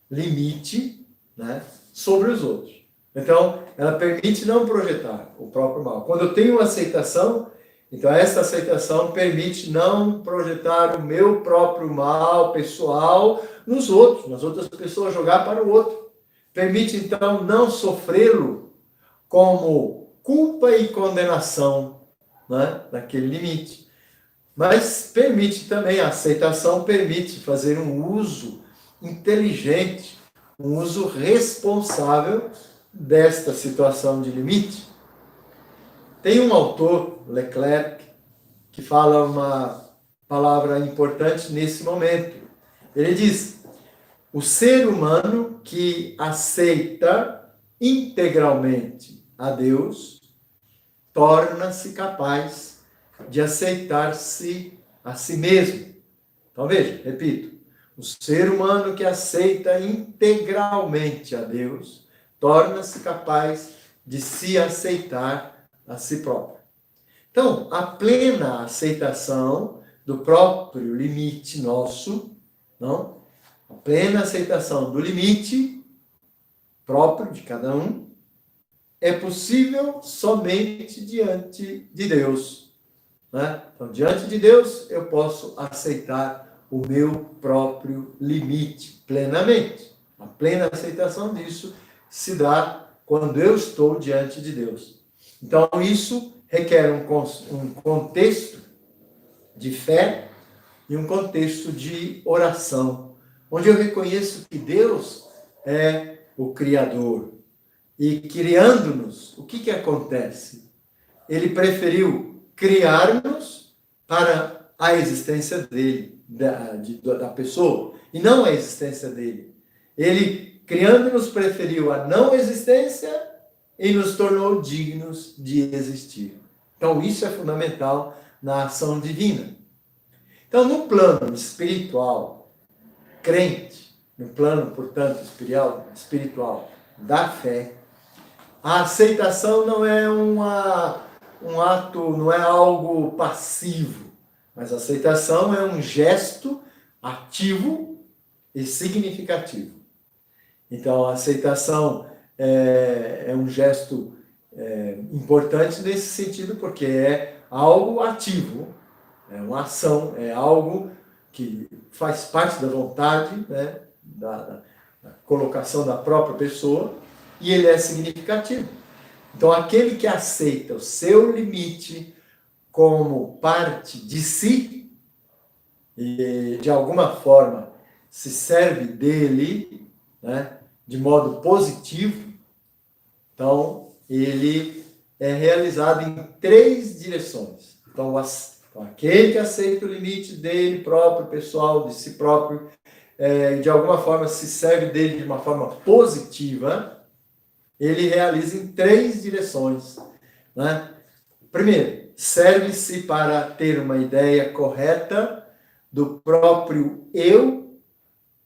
limite, né, sobre os outros. Então, ela permite não projetar o próprio mal. Quando eu tenho uma aceitação, então essa aceitação permite não projetar o meu próprio mal pessoal nos outros, nas outras pessoas, jogar para o outro. Permite, então, não sofrê-lo como culpa e condenação, né, daquele limite. Mas permite também, a aceitação permite fazer um uso inteligente, um uso responsável desta situação de limite. Tem um autor, Leclerc, que fala uma palavra importante nesse momento. Ele diz: o ser humano que aceita integralmente a Deus torna-se capaz de aceitar-se a si mesmo. Então veja, repito, o ser humano que aceita integralmente a Deus torna-se capaz de se aceitar a si próprio. Então, a plena aceitação do próprio limite nosso, não? A plena aceitação do limite próprio de cada um é possível somente diante de Deus, né? Então, diante de Deus, eu posso aceitar o meu próprio limite plenamente. A plena aceitação disso se dá quando eu estou diante de Deus. Então, isso requer um contexto de fé e um contexto de oração, onde eu reconheço que Deus é o Criador. E criando-nos, o que acontece? Ele preferiu criar-nos para a existência dele, da pessoa, e não a existência dele. Ele, criando-nos, preferiu a não existência e nos tornou dignos de existir. Então, isso é fundamental na ação divina. Então, no plano espiritual, crente, no plano, portanto, espiritual da fé, a aceitação não é um ato, não é algo passivo, mas a aceitação é um gesto ativo e significativo. Então, a aceitação é um gesto importante nesse sentido, porque é algo ativo, é uma ação, é algo que faz parte da vontade, né, da colocação da própria pessoa, e ele é significativo. Então, aquele que aceita o seu limite como parte de si, e de alguma forma se serve dele, né, de modo positivo, então ele é realizado em 3 direções. Então, aquele que aceita o limite dele próprio, pessoal, de si próprio, de alguma forma se serve dele de uma forma positiva, ele realiza em 3 direções, né? Primeiro, serve-se para ter uma ideia correta do próprio eu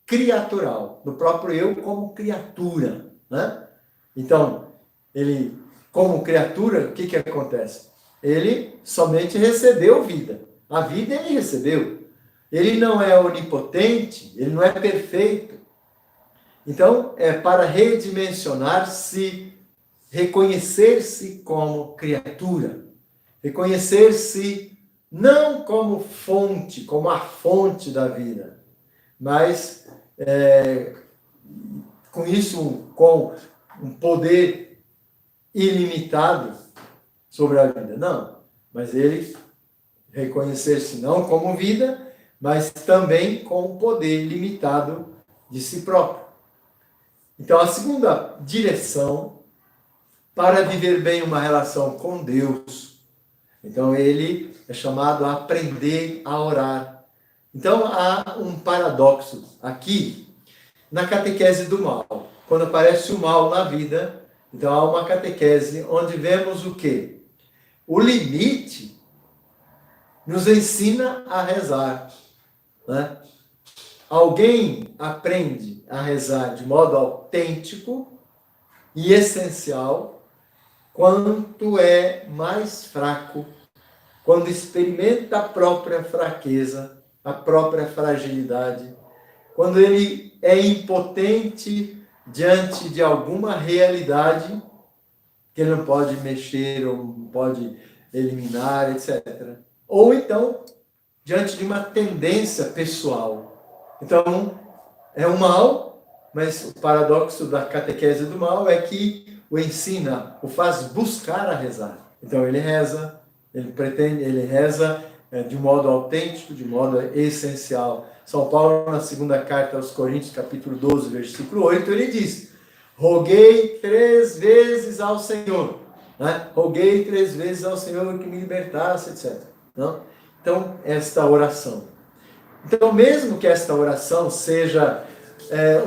criatural, do próprio eu como criatura, né? Então, ele, como criatura, o que acontece? Ele somente recebeu vida. A vida ele recebeu. Ele não é onipotente, ele não é perfeito. Então, é para redimensionar-se, reconhecer-se como criatura. Reconhecer-se não como fonte, como a fonte da vida, mas com isso, com um poder ilimitado sobre a vida. Não, mas ele reconhecer-se não como vida, mas também com o poder limitado de si próprio. Então, a segunda direção para viver bem uma relação com Deus, então ele é chamado a aprender a orar. Então, há um paradoxo aqui na catequese do mal. Quando aparece o mal na vida, então há uma catequese onde vemos o quê? O limite nos ensina a rezar, né? Alguém aprende a rezar de modo autêntico e essencial quanto é mais fraco, quando experimenta a própria fraqueza, a própria fragilidade, quando ele é impotente diante de alguma realidade que ele não pode mexer ou não pode eliminar, etc. Ou então, diante de uma tendência pessoal. Então, é um mal, mas o paradoxo da catequese do mal é que o ensina, o faz buscar a rezar. Então, ele reza, ele reza de modo autêntico, de modo essencial. São Paulo, na segunda carta aos Coríntios, capítulo 12, versículo 8, ele diz: roguei 3 vezes ao Senhor, né? Roguei 3 vezes ao Senhor que me libertasse, etc. Não? Então, esta oração. Então, mesmo que esta oração seja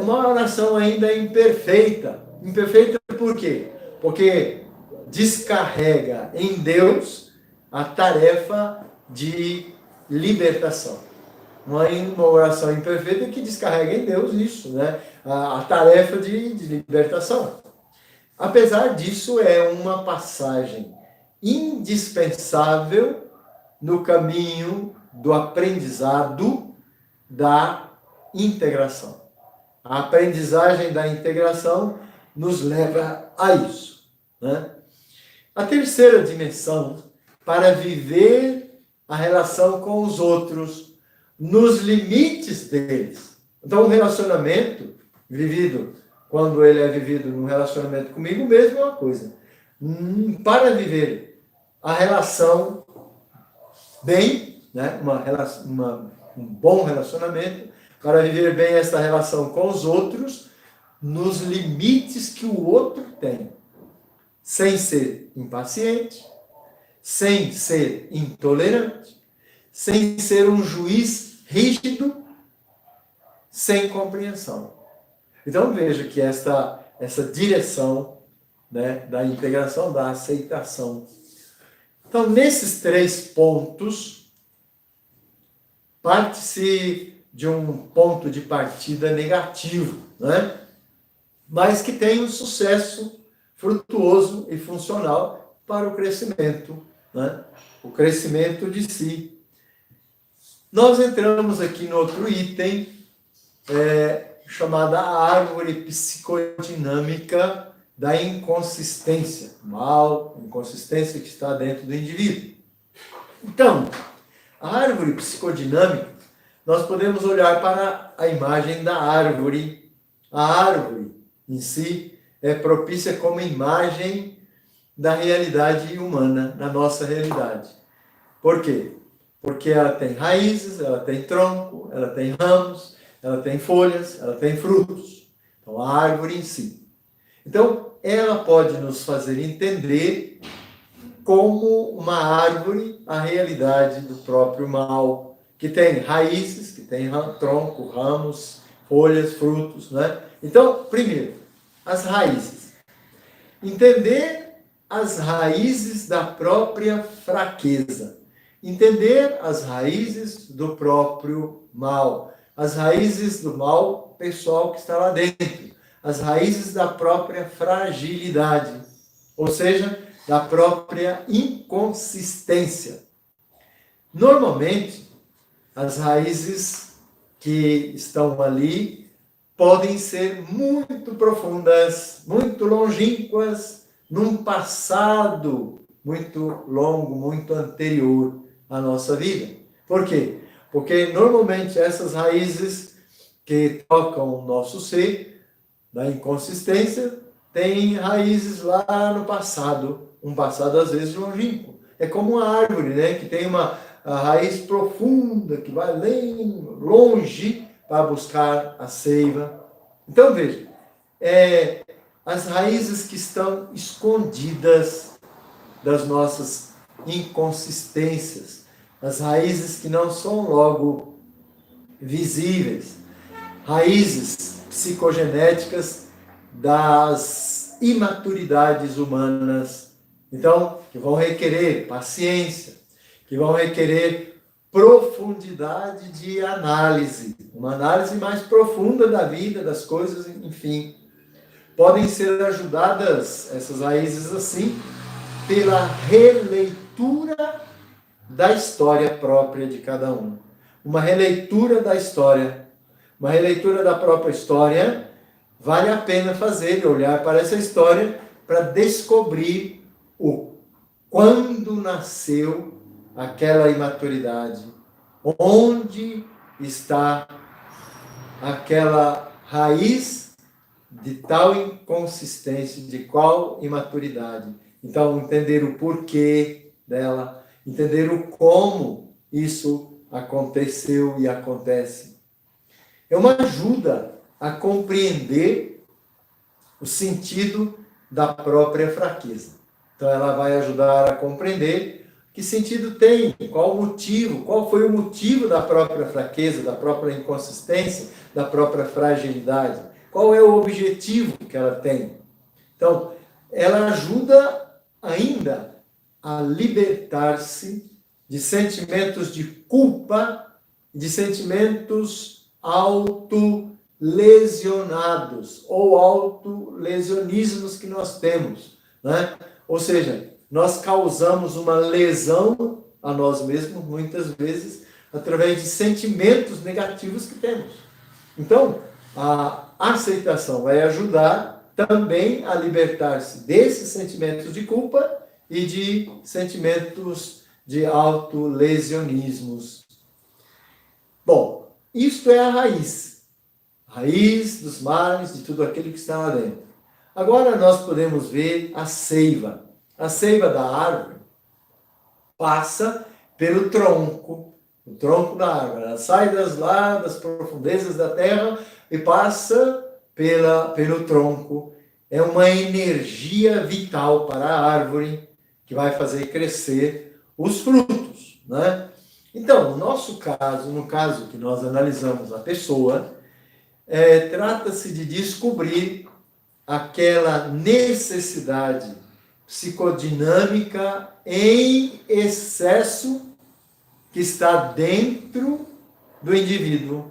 uma oração ainda imperfeita. Imperfeita por quê? Porque descarrega em Deus a tarefa de libertação. Não é uma oração imperfeita que descarrega em Deus isso, né? A tarefa de libertação. Apesar disso, é uma passagem indispensável no caminho do aprendizado da integração. A aprendizagem da integração nos leva a isso, né? A terceira dimensão, para viver a relação com os outros nos limites deles. Então, um relacionamento vivido, quando ele é vivido num relacionamento comigo mesmo, é uma coisa. Para viver a relação bem, né? Um bom relacionamento, para viver bem essa relação com os outros, nos limites que o outro tem, sem ser impaciente, sem ser intolerante, sem ser um juiz rígido, sem compreensão. Então veja que essa direção, né, da integração, da aceitação. Então, nesses 3 pontos, parte-se de um ponto de partida negativo, né? Mas que tem um sucesso frutuoso e funcional para o crescimento, né? O crescimento de si. Nós entramos aqui no outro item, chamada árvore psicodinâmica da inconsistência, mal, inconsistência que está dentro do indivíduo. Então, a árvore psicodinâmica, nós podemos olhar para a imagem da árvore. A árvore em si é propícia como imagem da realidade humana, da nossa realidade. Por quê? Porque ela tem raízes, ela tem tronco, ela tem ramos, ela tem folhas, ela tem frutos. Então, a árvore em si. Então, ela pode nos fazer entender como uma árvore a realidade do próprio mal, que tem raízes, que tem tronco, ramos, folhas, frutos, né? Então, primeiro, as raízes. Entender as raízes da própria fraqueza. Entender as raízes do próprio mal. As raízes do mal pessoal que está lá dentro. As raízes da própria fragilidade. Ou seja, da própria inconsistência. Normalmente, as raízes que estão ali podem ser muito profundas, muito longínquas, num passado muito longo, muito anterior à nossa vida. Por quê? Porque normalmente essas raízes que tocam o nosso ser, da inconsistência, tem raízes lá no passado, um passado às vezes longínquo. É como uma árvore, né, que tem uma raiz profunda, que vai longe para buscar a seiva. Então, veja, as raízes que estão escondidas das nossas inconsistências, as raízes que não são logo visíveis, raízes psicogenéticas das imaturidades humanas, então, que vão requerer paciência, que vão requerer profundidade de análise, uma análise mais profunda da vida, das coisas, enfim. Podem ser ajudadas, essas raízes assim, pela releitura da história própria de cada um. Uma releitura da história, uma releitura da própria história, vale a pena fazer, olhar para essa história para descobrir quando nasceu aquela imaturidade, onde está aquela raiz de tal inconsistência, de qual imaturidade. Então, entender o porquê dela, entender o como isso aconteceu e acontece. É uma ajuda a compreender o sentido da própria fraqueza. Então, ela vai ajudar a compreender que sentido tem, qual o motivo, qual foi o motivo da própria fraqueza, da própria inconsistência, da própria fragilidade. Qual é o objetivo que ela tem? Então, ela ajuda ainda a libertar-se de sentimentos de culpa, de sentimentos autolesionados ou autolesionismos que nós temos, né? Ou seja, nós causamos uma lesão a nós mesmos, muitas vezes, através de sentimentos negativos que temos. Então, a aceitação vai ajudar também a libertar-se desses sentimentos de culpa e de sentimentos de autolesionismos. Bom, isto é a raiz dos males, de tudo aquilo que está lá dentro. Agora nós podemos ver a seiva. A seiva da árvore passa pelo tronco, o tronco da árvore. Ela sai das profundezas da terra e passa pelo tronco. É uma energia vital para a árvore que vai fazer crescer os frutos, né? Então, no nosso caso, no caso que nós analisamos a pessoa, trata-se de descobrir aquela necessidade psicodinâmica em excesso que está dentro do indivíduo.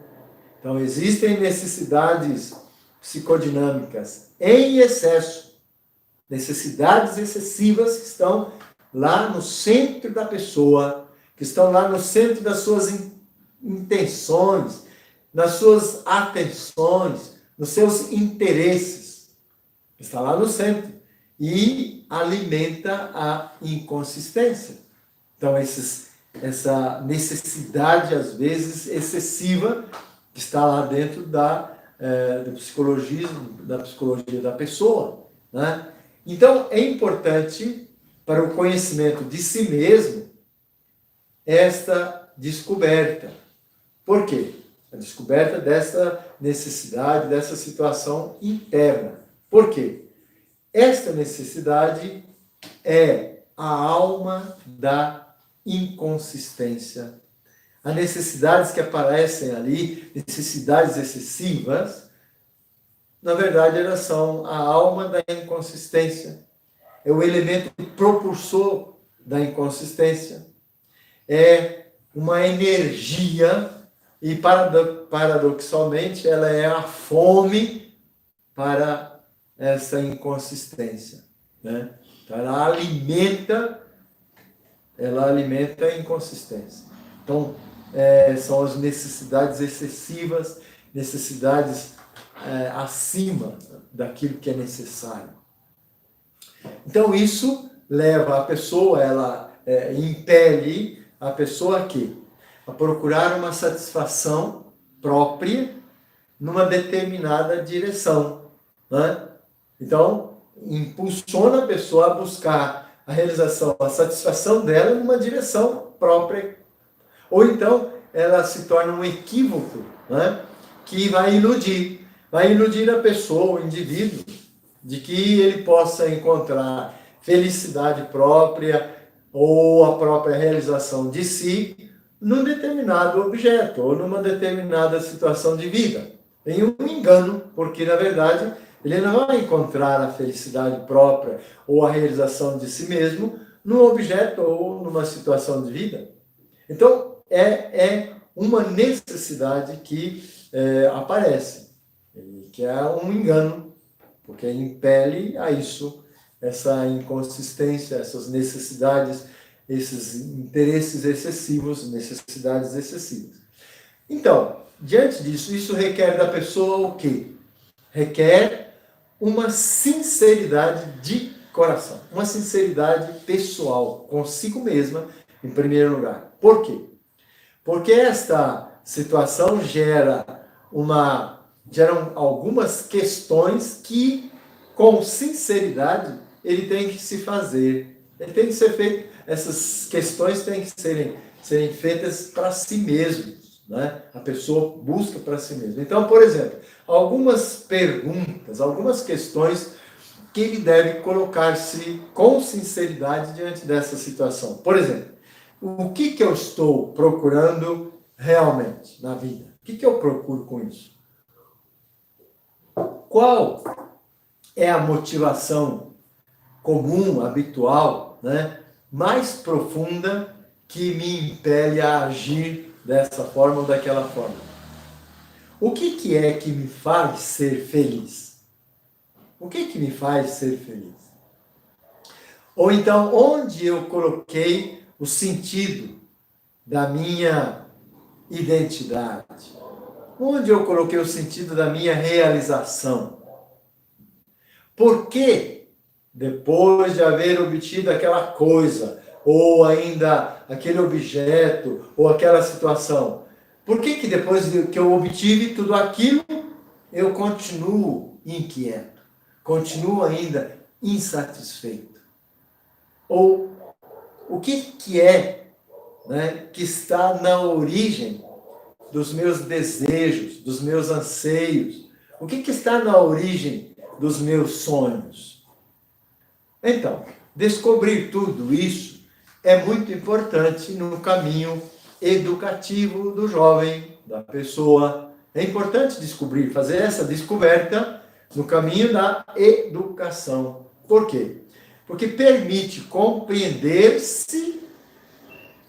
Então, existem necessidades psicodinâmicas em excesso, necessidades excessivas que estão lá no centro da pessoa, que estão lá no centro das suas intenções, nas suas atenções, nos seus interesses. Está lá no centro e alimenta a inconsistência. Então, essa necessidade, às vezes, excessiva, que está lá dentro do psicologismo, da psicologia da pessoa, né? Então, é importante para o conhecimento de si mesmo esta descoberta. Por quê? A descoberta dessa necessidade, dessa situação interna. Por quê? Esta necessidade é a alma da inconsistência. As necessidades que aparecem ali, necessidades excessivas, na verdade elas são a alma da inconsistência. É o elemento propulsor da inconsistência. É uma energia e, paradoxalmente, ela é a fome para essa inconsistência, né? Então, ela alimenta a inconsistência. Então, são as necessidades excessivas, necessidades acima daquilo que é necessário. Então, isso leva a pessoa, ela impele a pessoa a quê? A procurar uma satisfação própria numa determinada direção, né? Então, impulsiona a pessoa a buscar a realização, a satisfação dela numa direção própria. Ou então, ela se torna um equívoco, né? Que vai iludir a pessoa, o indivíduo, de que ele possa encontrar felicidade própria ou a própria realização de si num determinado objeto ou numa determinada situação de vida. Tem um engano, porque na verdade ele não vai encontrar a felicidade própria ou a realização de si mesmo num objeto ou numa situação de vida. Então, é uma necessidade que aparece, que é um engano, porque impele a isso, essa inconsistência, essas necessidades, esses interesses excessivos, necessidades excessivas. Então, diante disso, isso requer da pessoa o quê? Requer uma sinceridade de coração, uma sinceridade pessoal, consigo mesma, em primeiro lugar. Por quê? Porque esta situação geram algumas questões que, com sinceridade, ele tem que se fazer. Ele tem que ser feito, essas questões têm que serem feitas para si mesmo, né? A pessoa busca para si mesma. Então, por exemplo, algumas perguntas, algumas questões que ele deve colocar-se com sinceridade diante dessa situação. Por exemplo, o que eu estou procurando realmente na vida? O que eu procuro com isso? Qual é a motivação comum, habitual, né, mais profunda que me impele a agir dessa forma ou daquela forma? O que é que me faz ser feliz? O que me faz ser feliz? Ou então, onde eu coloquei o sentido da minha identidade? Onde eu coloquei o sentido da minha realização? Por que, depois de haver obtido aquela coisa, ou ainda aquele objeto, ou aquela situação, por que depois que eu obtive tudo aquilo, eu continuo inquieto, continuo ainda insatisfeito? Ou o que é, né, que está na origem dos meus desejos, dos meus anseios? O que está na origem dos meus sonhos? Então, descobrir tudo isso é muito importante no caminho educativo do jovem, da pessoa. É importante descobrir, fazer essa descoberta no caminho da educação. Por quê? Porque permite compreender-se,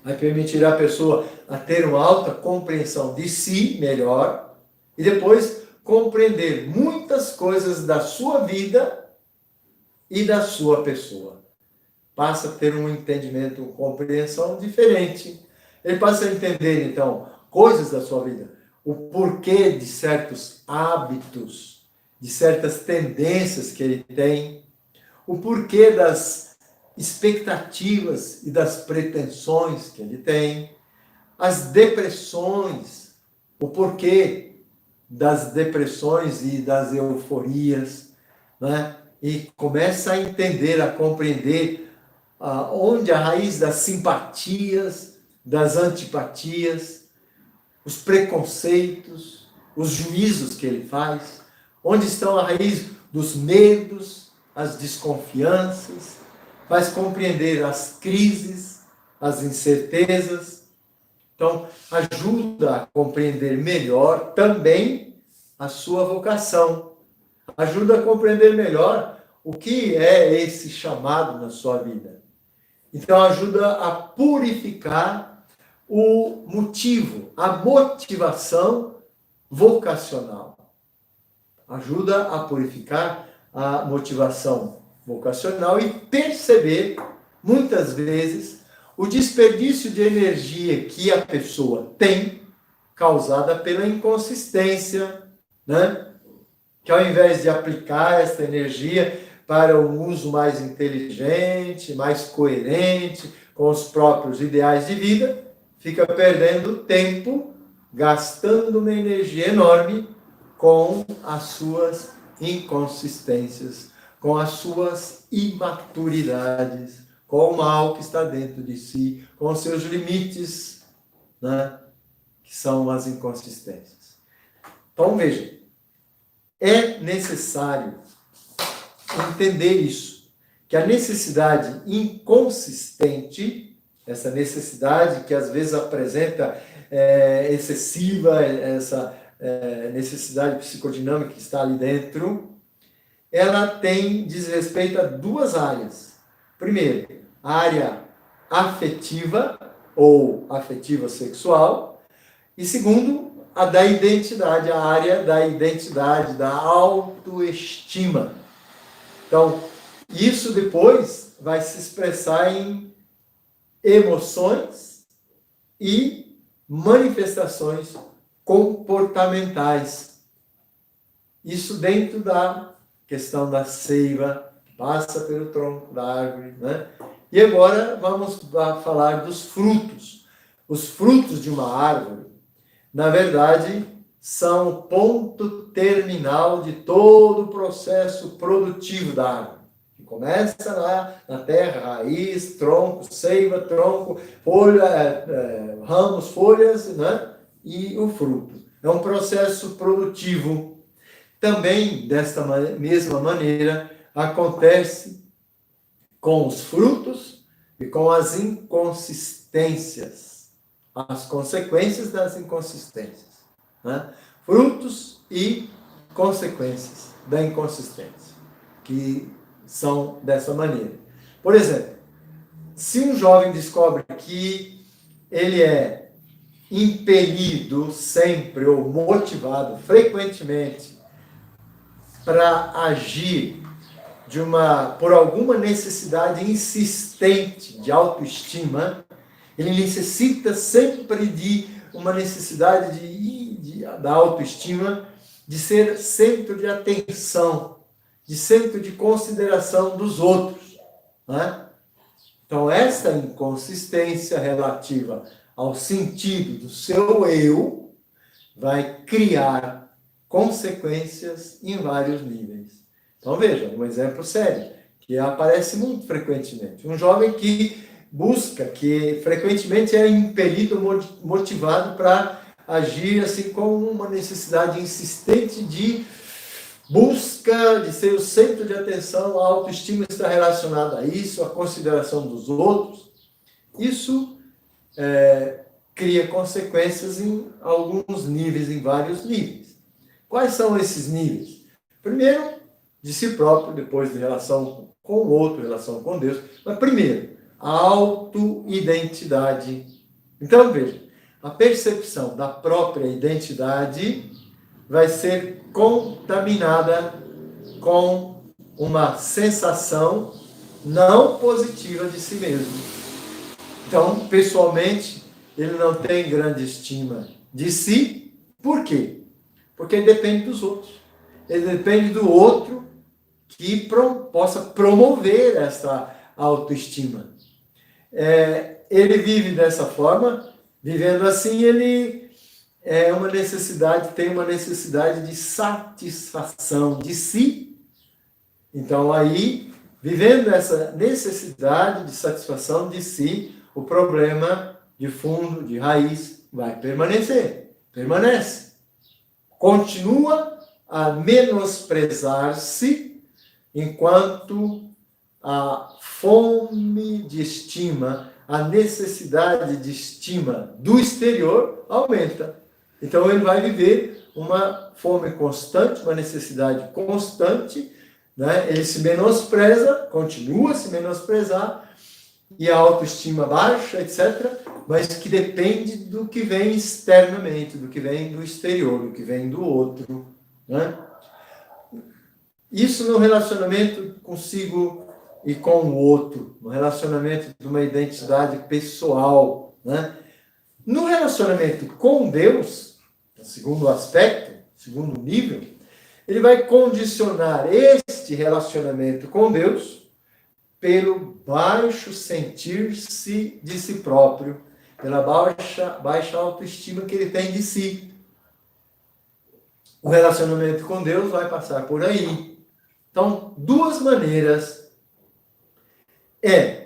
vai permitir a pessoa a ter uma alta compreensão de si melhor e depois compreender muitas coisas da sua vida e da sua pessoa. Passa a ter um entendimento, uma compreensão diferente. Ele passa a entender, então, coisas da sua vida, o porquê de certos hábitos, de certas tendências que ele tem, o porquê das expectativas e das pretensões que ele tem, as depressões, o porquê das depressões e das euforias, né? E começa a entender, a compreender onde a raiz das simpatias, das antipatias, os preconceitos, os juízos que ele faz, onde estão a raiz dos medos, as desconfianças, faz compreender as crises, as incertezas. Então, ajuda a compreender melhor também a sua vocação. Ajuda a compreender melhor o que é esse chamado na sua vida. Então, ajuda a purificar o motivo, a motivação vocacional. Ajuda a purificar a motivação vocacional e perceber, muitas vezes, o desperdício de energia que a pessoa tem, causada pela inconsistência, né? Que ao invés de aplicar essa energia para um uso mais inteligente, mais coerente com os próprios ideais de vida, fica perdendo tempo, gastando uma energia enorme com as suas inconsistências, com as suas imaturidades, com o mal que está dentro de si, com os seus limites, né, que são as inconsistências. Então, veja, é necessário entender isso, que a necessidade inconsistente, essa necessidade que às vezes apresenta excessiva, essa necessidade psicodinâmica que está ali dentro, ela diz respeito a duas áreas. Primeiro, a área afetiva ou afetiva sexual, e segundo, a da identidade, a área da identidade, da autoestima. Então, isso depois vai se expressar em emoções e manifestações comportamentais. Isso dentro da questão da seiva, que passa pelo tronco da árvore, né? E agora vamos falar dos frutos. Os frutos de uma árvore, na verdade, são o ponto terminal de todo o processo produtivo da árvore. Que começa lá na terra, raiz, tronco, seiva, tronco, folha, ramos, folhas, né? E o fruto. É um processo produtivo. Também, desta mesma maneira, acontece com os frutos e com as inconsistências, as consequências das inconsistências, né? Frutos e consequências da inconsistência, que são dessa maneira. Por exemplo, se um jovem descobre que ele é impelido sempre ou motivado frequentemente para agir por alguma necessidade insistente de autoestima, ele necessita sempre de uma necessidade da autoestima, de ser centro de atenção, de centro de consideração dos outros, né? Então, essa inconsistência relativa ao sentido do seu eu vai criar consequências em vários níveis. Então, veja, um exemplo sério, que aparece muito frequentemente. Um jovem que busca, que frequentemente é impelido, motivado para agir assim com uma necessidade insistente de busca de ser o centro de atenção, a autoestima está relacionada a isso, a consideração dos outros. Isso cria consequências em alguns níveis, em vários níveis. Quais são esses níveis? Primeiro, de si próprio, depois de relação com o outro, relação com Deus. Mas primeiro, a autoidentidade. Então, veja, a percepção da própria identidade vai ser contaminada com uma sensação não positiva de si mesmo. Então, pessoalmente, ele não tem grande estima de si. Por quê? Porque ele depende dos outros. Ele depende do outro que possa promover essa autoestima. Ele vive dessa forma, vivendo assim, ele tem uma necessidade de satisfação de si. Então, aí, vivendo essa necessidade de satisfação de si, o problema de fundo, de raiz, vai permanece. Continua a menosprezar-se, enquanto a fome de estima, a necessidade de estima do exterior aumenta. Então, ele vai viver uma fome constante, uma necessidade constante, né? Ele se menospreza, continua a se menosprezar, e a autoestima baixa, etc., mas que depende do que vem externamente, do que vem do exterior, do que vem do outro, né? Isso no relacionamento consigo e com o outro, no relacionamento de uma identidade pessoal, né? No relacionamento com Deus, segundo aspecto, segundo nível, ele vai condicionar este relacionamento com Deus pelo baixo sentir-se de si próprio, pela baixa autoestima que ele tem de si. o relacionamento com Deus vai passar por aí. Então, duas maneiras.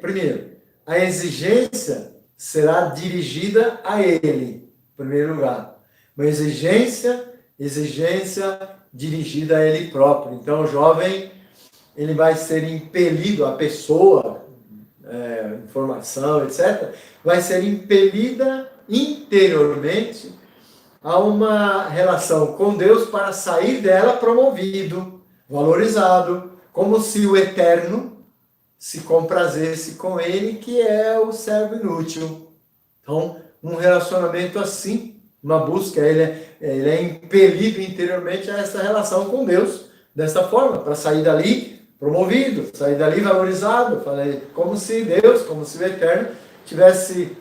Primeiro, a exigência será dirigida a ele, em primeiro lugar. Uma exigência dirigida a ele próprio. Então, o jovem, ele vai ser impelido, a pessoa, informação, etc., vai ser impelida interiormente a uma relação com Deus para sair dela promovido, valorizado, como se o eterno se comprazesse com ele, que é o servo inútil. Então, um relacionamento assim, uma busca, ele é impelido interiormente a essa relação com Deus, dessa forma, para sair dali promovido, sair dali valorizado, como se Deus, como se o eterno tivesse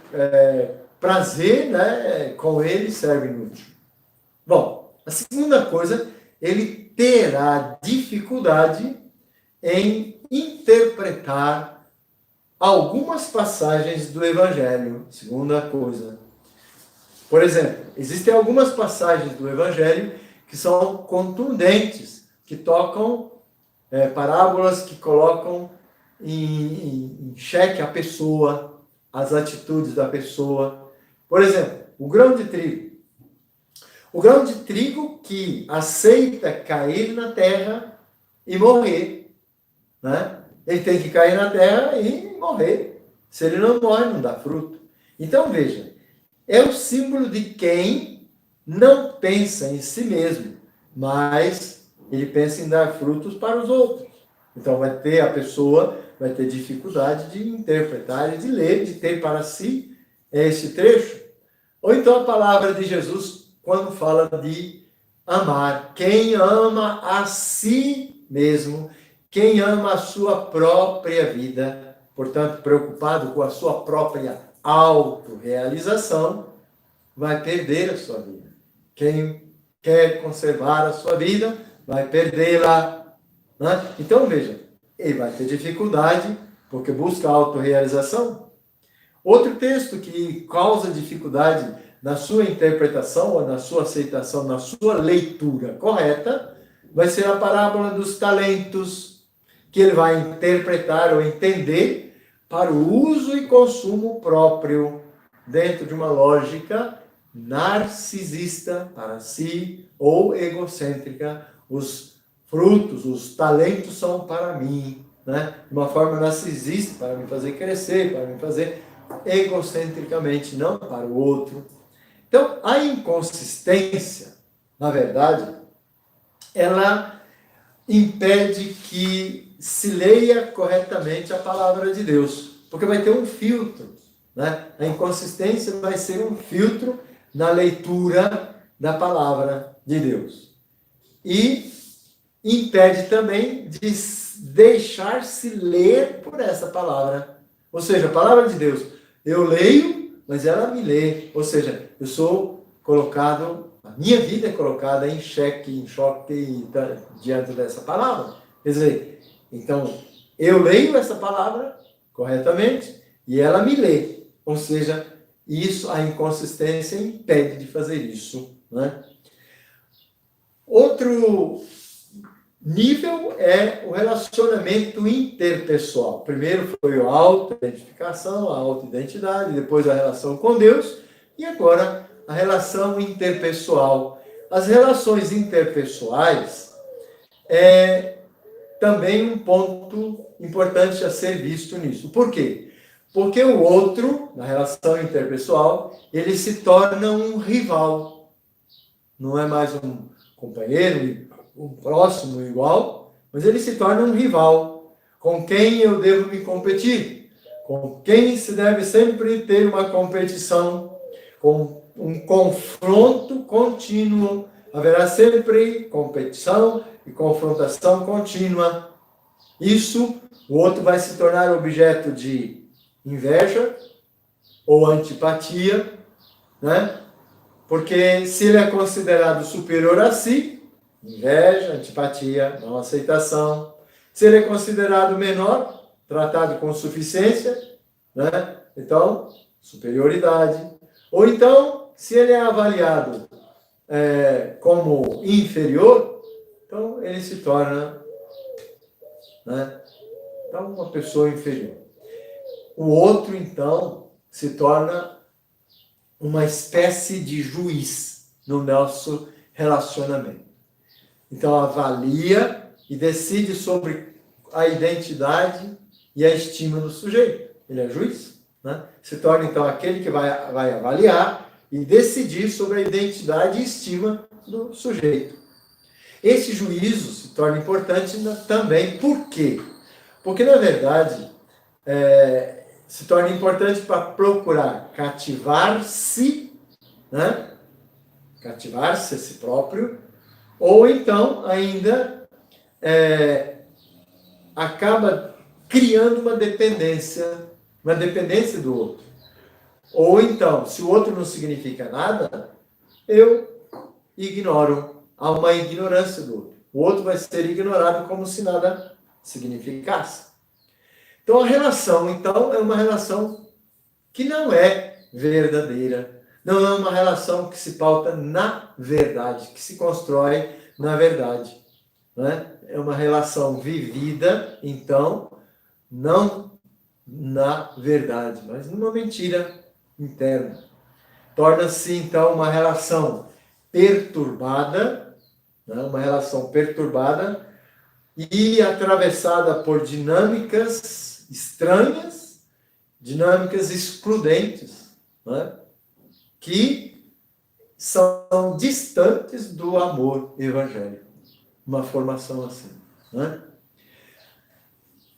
prazer, né, com ele, servo inútil. Bom, a segunda coisa, ele terá dificuldade em interpretar algumas passagens do Evangelho. Segunda coisa. Por exemplo, existem algumas passagens do Evangelho que são contundentes, que tocam parábolas que colocam em xeque a pessoa, as atitudes da pessoa. Por exemplo, o grão de trigo. O grão de trigo que aceita cair na terra e morrer, né? Ele tem que cair na terra e morrer. Se ele não morre, não dá fruto. Então, veja, é o símbolo de quem não pensa em si mesmo, mas ele pensa em dar frutos para os outros. Então, a pessoa vai ter dificuldade de interpretar e de ler, de ter para si esse trecho. Ou então a palavra de Jesus, quando fala de amar. Quem ama a si mesmo, quem ama a sua própria vida, portanto, preocupado com a sua própria autorrealização, vai perder a sua vida. Quem quer conservar a sua vida, vai perdê-la. Né? Então, veja, ele vai ter dificuldade, porque busca a autorrealização. Outro texto que causa dificuldade na sua interpretação, ou na sua aceitação, na sua leitura correta, vai ser a parábola dos talentos, que ele vai interpretar ou entender para o uso e consumo próprio, dentro de uma lógica narcisista para si ou egocêntrica. Os frutos, os talentos são para mim, né? De uma forma narcisista, para me fazer crescer, para me fazer egocentricamente, não para o outro. Então, a inconsistência, na verdade, ela impede que se leia corretamente a palavra de Deus, porque vai ter um filtro, né? A inconsistência vai ser um filtro na leitura da palavra de Deus. E impede também de deixar-se ler por essa palavra. Ou seja, a palavra de Deus, eu leio, mas ela me lê. Ou seja, eu sou colocado, a minha vida é colocada em xeque, em choque diante dessa palavra. Quer dizer, então, eu leio essa palavra corretamente e ela me lê. Ou seja, isso, a inconsistência impede de fazer isso, né? Outro nível é o relacionamento interpessoal. Primeiro foi a auto-identificação, a auto-identidade, depois a relação com Deus e agora a relação interpessoal. As relações interpessoais é também um ponto importante a ser visto nisso. Por quê? Porque o outro, na relação interpessoal, ele se torna um rival. Não é mais um companheiro, um próximo igual, mas ele se torna um rival. Com quem eu devo me competir? Com quem se deve sempre ter uma competição, com um confronto contínuo. Haverá sempre competição e confrontação contínua. Isso, o outro vai se tornar objeto de inveja ou antipatia, né? Porque se ele é considerado superior a si, inveja, antipatia, não aceitação. Se ele é considerado menor, tratado com suficiência, né? Então, superioridade. Ou então, se ele é avaliado como inferior, então ele se torna, né, então, uma pessoa inferior. O outro, então, se torna uma espécie de juiz no nosso relacionamento. Então, avalia e decide sobre a identidade e a estima do sujeito. Ele é juiz, né? Se torna, então, aquele que vai avaliar e decidir sobre a identidade e estima do sujeito. Esse juízo se torna importante também. Por quê? Porque, na verdade, se torna importante para procurar cativar-se, né? Cativar-se a si próprio, ou então ainda acaba criando uma dependência do outro. Ou então, se o outro não significa nada, eu ignoro, há uma ignorância do outro. O outro vai ser ignorado como se nada significasse. Então, a relação, então, é uma relação que não é verdadeira. Não é uma relação que se pauta na verdade, que se constrói na verdade. Né? É uma relação vivida, então, não na verdade, mas numa mentira interna. Torna-se, então, uma relação perturbada, né? Uma relação perturbada e atravessada por dinâmicas estranhas, dinâmicas excludentes, né? Que são distantes do amor evangélico. Uma formação assim, né?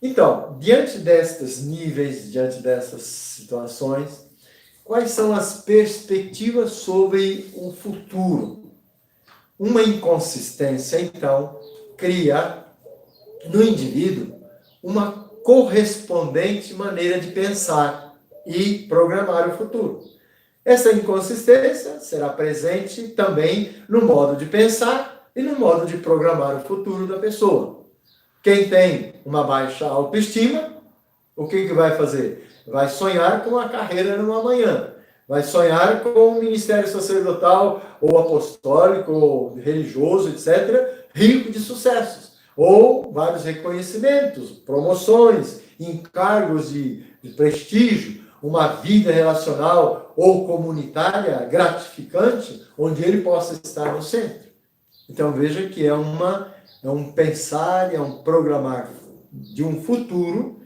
Então, diante destes níveis, diante dessas situações, quais são as perspectivas sobre o futuro? Uma inconsistência, então, cria no indivíduo uma correspondente maneira de pensar e programar o futuro. Essa inconsistência será presente também no modo de pensar e no modo de programar o futuro da pessoa. Quem tem uma baixa autoestima, o que vai fazer? Vai sonhar com a carreira no amanhã. Vai sonhar com o ministério sacerdotal, ou apostólico, ou religioso, etc., rico de sucessos. Ou vários reconhecimentos, promoções, encargos de prestígio, uma vida relacional ou comunitária gratificante, onde ele possa estar no centro. Então veja que é um pensar, é um programar de um futuro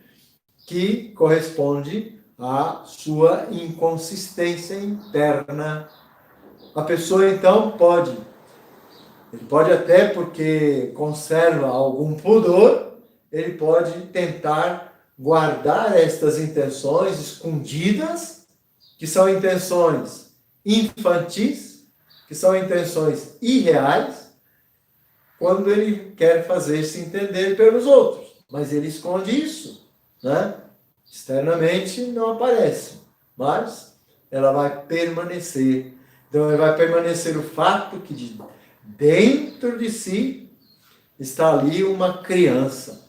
que corresponde à sua inconsistência interna. A pessoa, então, ele pode até, porque conserva algum pudor, ele pode tentar guardar estas intenções escondidas, que são intenções infantis, que são intenções irreais, quando ele quer fazer-se entender pelos outros. Mas ele esconde isso, né? Externamente não aparece, mas ela vai permanecer. Então, vai permanecer o fato que dentro de si está ali uma criança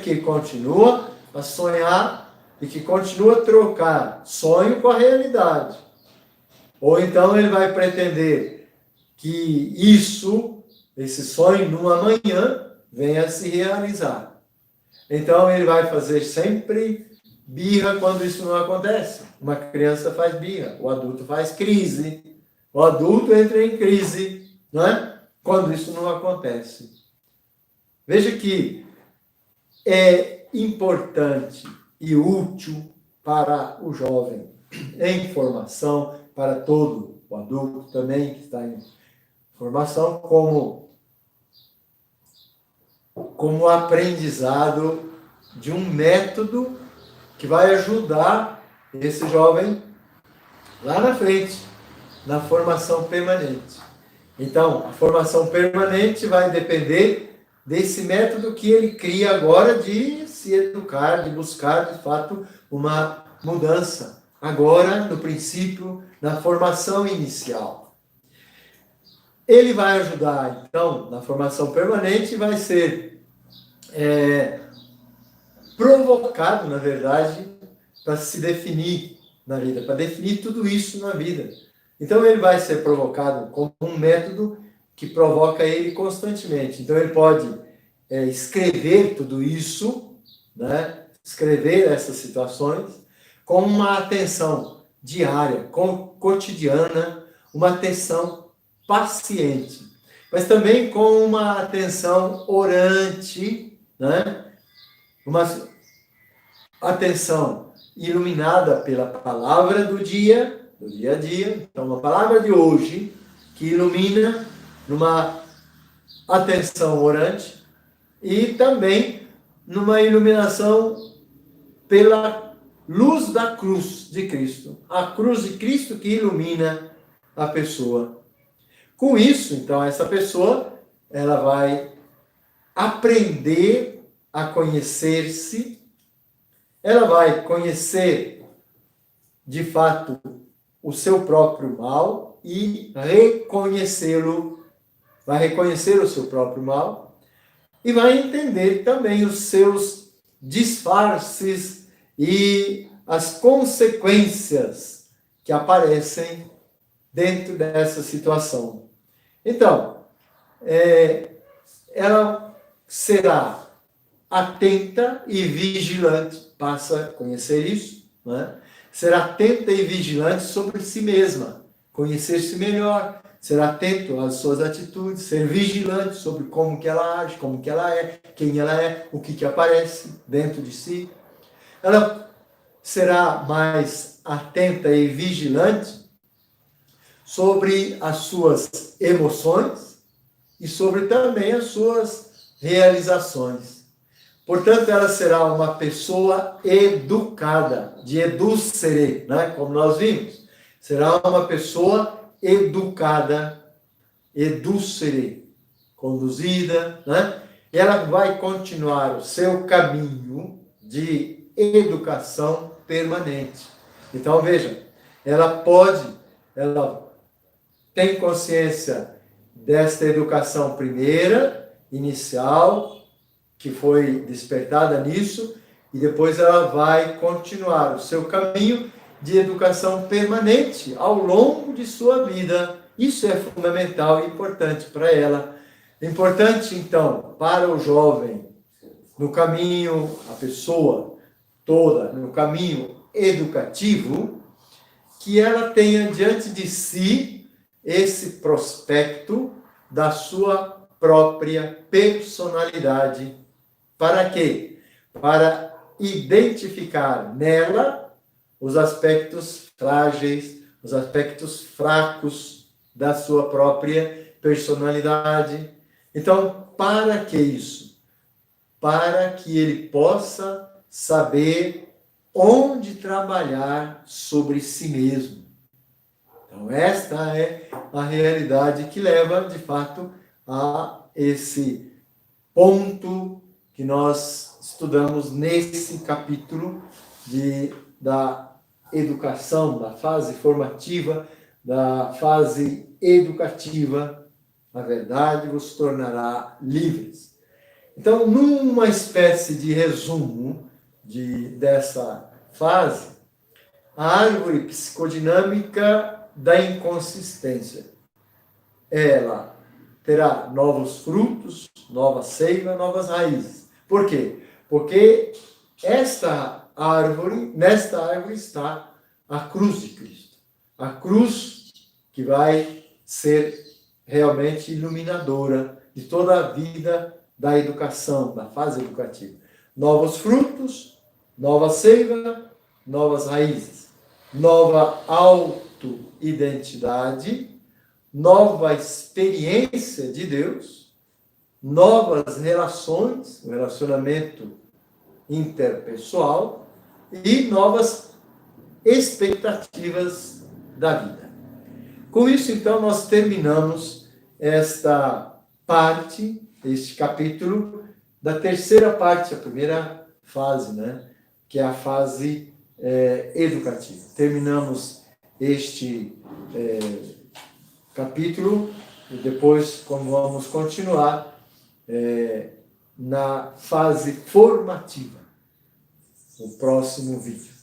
que continua a sonhar e que continua a trocar sonho com a realidade. Ou então ele vai pretender que esse sonho no amanhã venha a se realizar. Então ele vai fazer sempre birra quando isso não acontece. Uma criança faz birra, o adulto faz crise, o adulto entra em crise, não é? Quando isso não acontece. Veja que é importante e útil para o jovem, em formação, para todo o adulto também que está em formação, como aprendizado de um método que vai ajudar esse jovem lá na frente, na formação permanente. Então, a formação permanente vai depender desse método que ele cria agora de se educar, de buscar, de fato, uma mudança. Agora, no princípio, na formação inicial. Ele vai ajudar, então, na formação permanente, vai ser provocado, na verdade, para se definir na vida, para definir tudo isso na vida. Então, ele vai ser provocado como um método que provoca ele constantemente. Então, ele pode escrever tudo isso, né? Escrever essas situações com uma atenção diária, cotidiana, uma atenção paciente, mas também com uma atenção orante, né? Uma atenção iluminada pela palavra do dia a dia. Então, uma palavra de hoje que ilumina numa atenção orante e também numa iluminação pela luz da cruz de Cristo. A cruz de Cristo que ilumina a pessoa. Com isso, então, essa pessoa ela vai aprender a conhecer-se, ela vai conhecer, de fato, o seu próprio mal e reconhecê-lo, vai reconhecer o seu próprio mal e vai entender também os seus disfarces e as consequências que aparecem dentro dessa situação. Então, ela será atenta e vigilante, passa a conhecer isso, né? Será atenta e vigilante sobre si mesma, conhecer-se melhor, ser atento às suas atitudes, ser vigilante sobre como que ela age, como que ela é, quem ela é, o que aparece dentro de si. Ela será mais atenta e vigilante sobre as suas emoções e sobre também as suas realizações. Portanto, ela será uma pessoa educada, de educere, né? Como nós vimos. Será uma pessoa educada, educere, conduzida, né? E ela vai continuar o seu caminho de educação permanente. Então, veja, ela tem consciência desta educação primeira, inicial, que foi despertada nisso, e depois ela vai continuar o seu caminho de educação permanente ao longo de sua vida. Isso é fundamental e importante para ela. Importante, então, para o jovem, no caminho, a pessoa toda, no caminho educativo, que ela tenha diante de si esse prospecto da sua própria personalidade. Para quê? Para identificar nela os aspectos frágeis, os aspectos fracos da sua própria personalidade. Então, para que isso? Para que ele possa saber onde trabalhar sobre si mesmo. Então, esta é a realidade que leva, de fato, a esse ponto que nós estudamos nesse capítulo da educação, da fase formativa, da fase educativa. A verdade vos tornará livres. Então, numa espécie de resumo dessa fase, a árvore psicodinâmica da inconsistência. Ela terá novos frutos, nova seiva, novas raízes. Por quê? Porque nesta árvore está a cruz de Cristo. A cruz que vai ser realmente iluminadora de toda a vida da educação, da fase educativa. Novos frutos, nova seiva, novas raízes, nova autoidentidade, nova experiência de Deus, novas relações, o relacionamento interpessoal e novas expectativas da vida. Com isso, então, nós terminamos esta parte, este capítulo, da terceira parte, a primeira fase, né? Que é a fase educativa. Terminamos este capítulo e depois vamos continuar na fase formativa, no próximo vídeo.